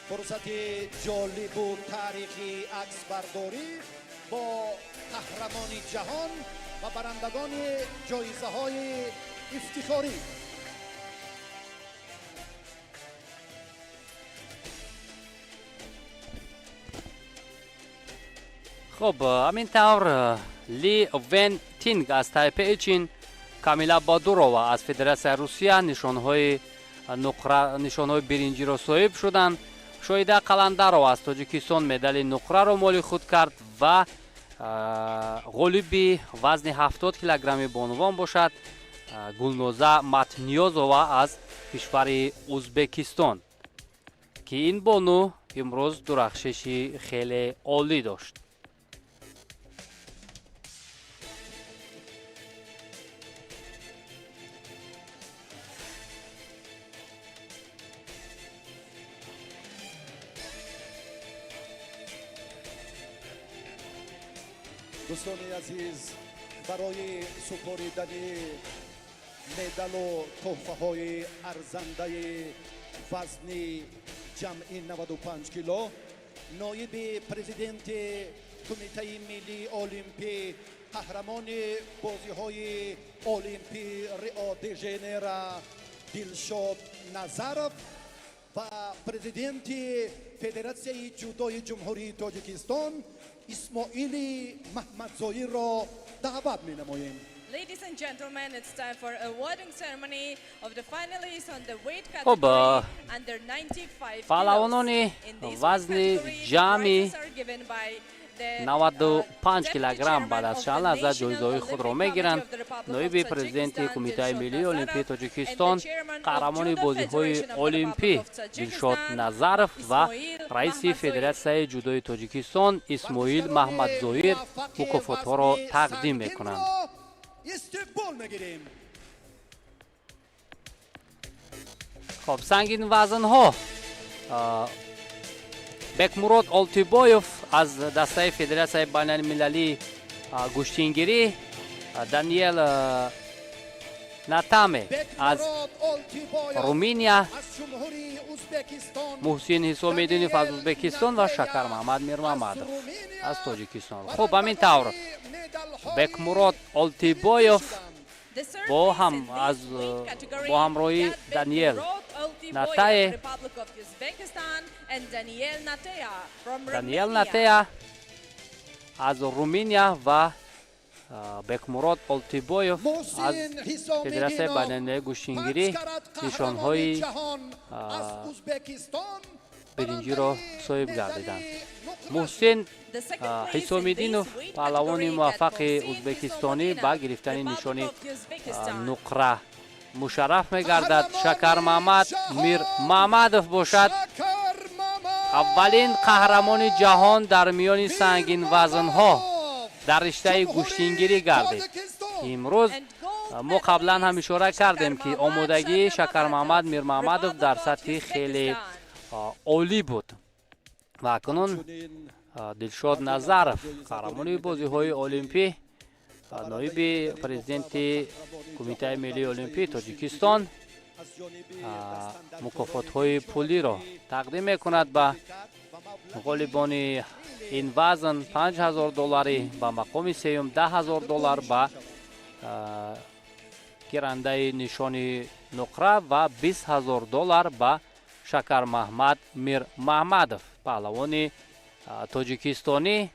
فرصت جالب و تاریخی عکس برداری با قهرمان جهان و برندگان جایزه های افتخاری. خب همین طور لی ون تینگ از تایپه چین، کامیلا بادورова از فدراسیای روسیه نشانهای برنجی را صاحب شدند. شوهیده قلندرова از تاجیکستان مدال نقره را مال خود کرد و غالب وزن 70 کیلوگرم بانوان باشد. گلنوزه متنیازова از کشور ازبکستان که این بانو امروز درخششی خیلی عالی داشت. دوستان عزیز، برای سپردن مدال و تحفه های ارزنده وزن جمعی 95 کیلو، نایب پرزیدنت کمیته ملی المپی، قهرمان بازی های المپی ریو دی ژانیرو دلشاد نظرов و پرزیدنت فدراسیون جودوی جمهوری تاجیکستان اسماعیل محمدزایی را دعوت می‌نماییم. Ladies and gentlemen, it's time for awarding ceremony of the finalists on the weight خب category under 95 پهلوانان وزن جمعی 95 کیلوگرم بعد از چند لحظه جایزه‌های خود را می‌گیرند. نایب پرزیدنت کمیته ملی المپی تاجیکستان، قهرمان بازی‌های المپی دلشاد نظرов و رئیس فدراسیون جودوی تاجیکستان اسماعیل محمدزایی مکافات‌ها را تقدیم می‌کنند. خب سنگین وزن‌ها بکمурод Олтибоев از دسته فدراسیون بین‌المللی گوشتینگیری دانیل ناتامه از رومینیا، از جمهوری ازبکستان، محسن حسامیدینov از ازبکستان و شکر محمد میرمحمدov از تاجیکستان. خب همین طور بکمراد آلتیبایوف با همراهی دانیل ناتای، دانیل ناتیا از رومینیا و بکمراد آلتیبایوف از فدراسیون بین‌المللی گوشتنگیری نشانهای برنجی را صاحب گردیدند. محسن حسامیدینov پهلوان موفق ازبکستانی با گرفتن نشان نقره مشرف می‌گردد. شکر محمد میرمحمدov باشد اولین قهرمان جهان در میان سنگین وزن‌ها در رشته گوشتنگیری گردید. امروز ما قبلا هم اشاره کردیم که آمادگی شکر محمد میرمحمدov در سطح خیلی عالی بود و اکنون دلشاد نظرов قهرمان بازی‌های المپی نایب پرزیدنت کمیته ملی المپی تاجیکستان مکافات‌های پولی را تقدیم می‌کند به غالبان این وزن $5000 به مقام سوم $10000 به گیرنده نشان نقره و $20000 به شکر محمد میرمحمدov پهلوان تاجیکستانی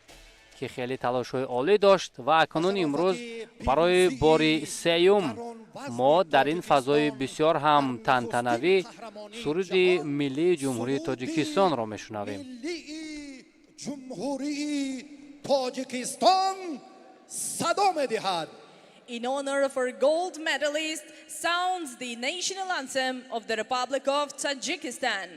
که خیلی تلاش‌های عالی داشت و اکنون امروز برای بار سوم ما در این فضای بسیار هم تنتنوی سرود ملی جمهوری تاجیکستان را میشنویم. جمهوری تاجیکستان صدا می‌دهد. In honor of our gold medalist, sounds the national anthem of the Republic of Tajikistan.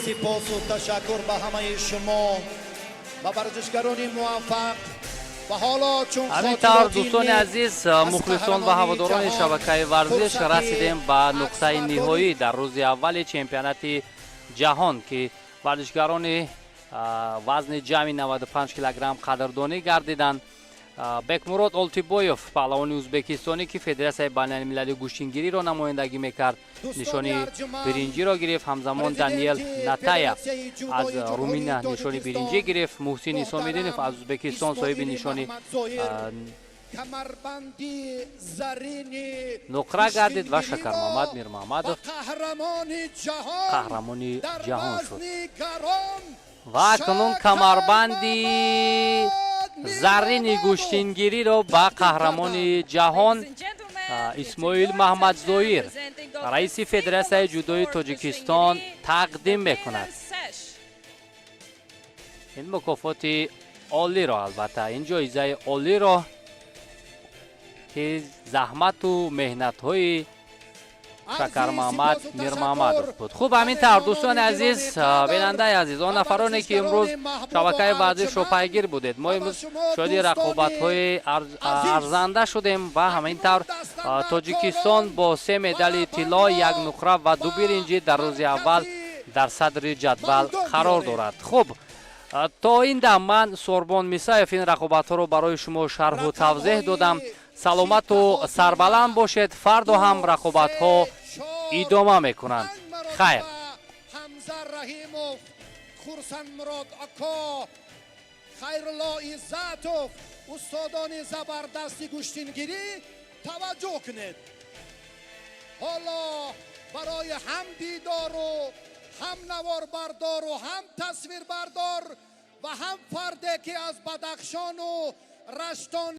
سپاس و تشکر به همه شما و ورزشکاران موفق و حالا چون همینطور دوستان عزیز مخلصان و هواداران شبکه ورزش رسیدیم به نقطه نهایی در روز اول چمپیونات جهان که ورزشکاران وزن جمعی 95 کیلوگرم قدردانی گردیدند. بکمراد آلتیبایوف پهلوان ازبکستانی که فدراسیون بین‌المللی گوشتنگیری را نمایندگی میکرد نشانی برنجی را گرفت. همزمان دانیل ناتایا از رومینیا نشانی برنجی گرفت. محسن حسامیدینov از ازبکستان صاحب نشانی نقره گردید و شکر محمد میرمحمدov قهرمان جهان شد و اکنون کمربندی زرین گوشتنگیری را به قهرمان جهان اسماعیل محمدزایر رئیس فدراسیون جودوی تاجیکستان تقدیم میکند. این مکافات عالی را البته این جایزه عالی را که زحمت و مهنت های شکر محمد میر محمد بود. خوب همین طور دوستان عزیز، بیننده عزیز، آن نفرانی که امروز شبکه ورزش رو پیگیر بودید، ما امروز شادی رقابت های ارزنده شدیم و همین طور تاجیکستان با 3 مدال طلا، 1 نقره و 2 برنجی در روز اول در صدر جدول قرار دارد. خوب تا این دم من سوربان میسایف این رقابت ها رو برای شما شرح و توضیح دادم. سلامت و سربلند باشید. فردا هم رقابت ها ادامه میکنند. خیر. حمزه رحیموف، خورسند مراد آکا، خیرالله عزتوف، استادان زبردست گوشتینگیری توجه کنید. حالا برای هم دیدار و هم نوار بردار و هم تصویر بردار و هم فرده که از بدخشان و رشتان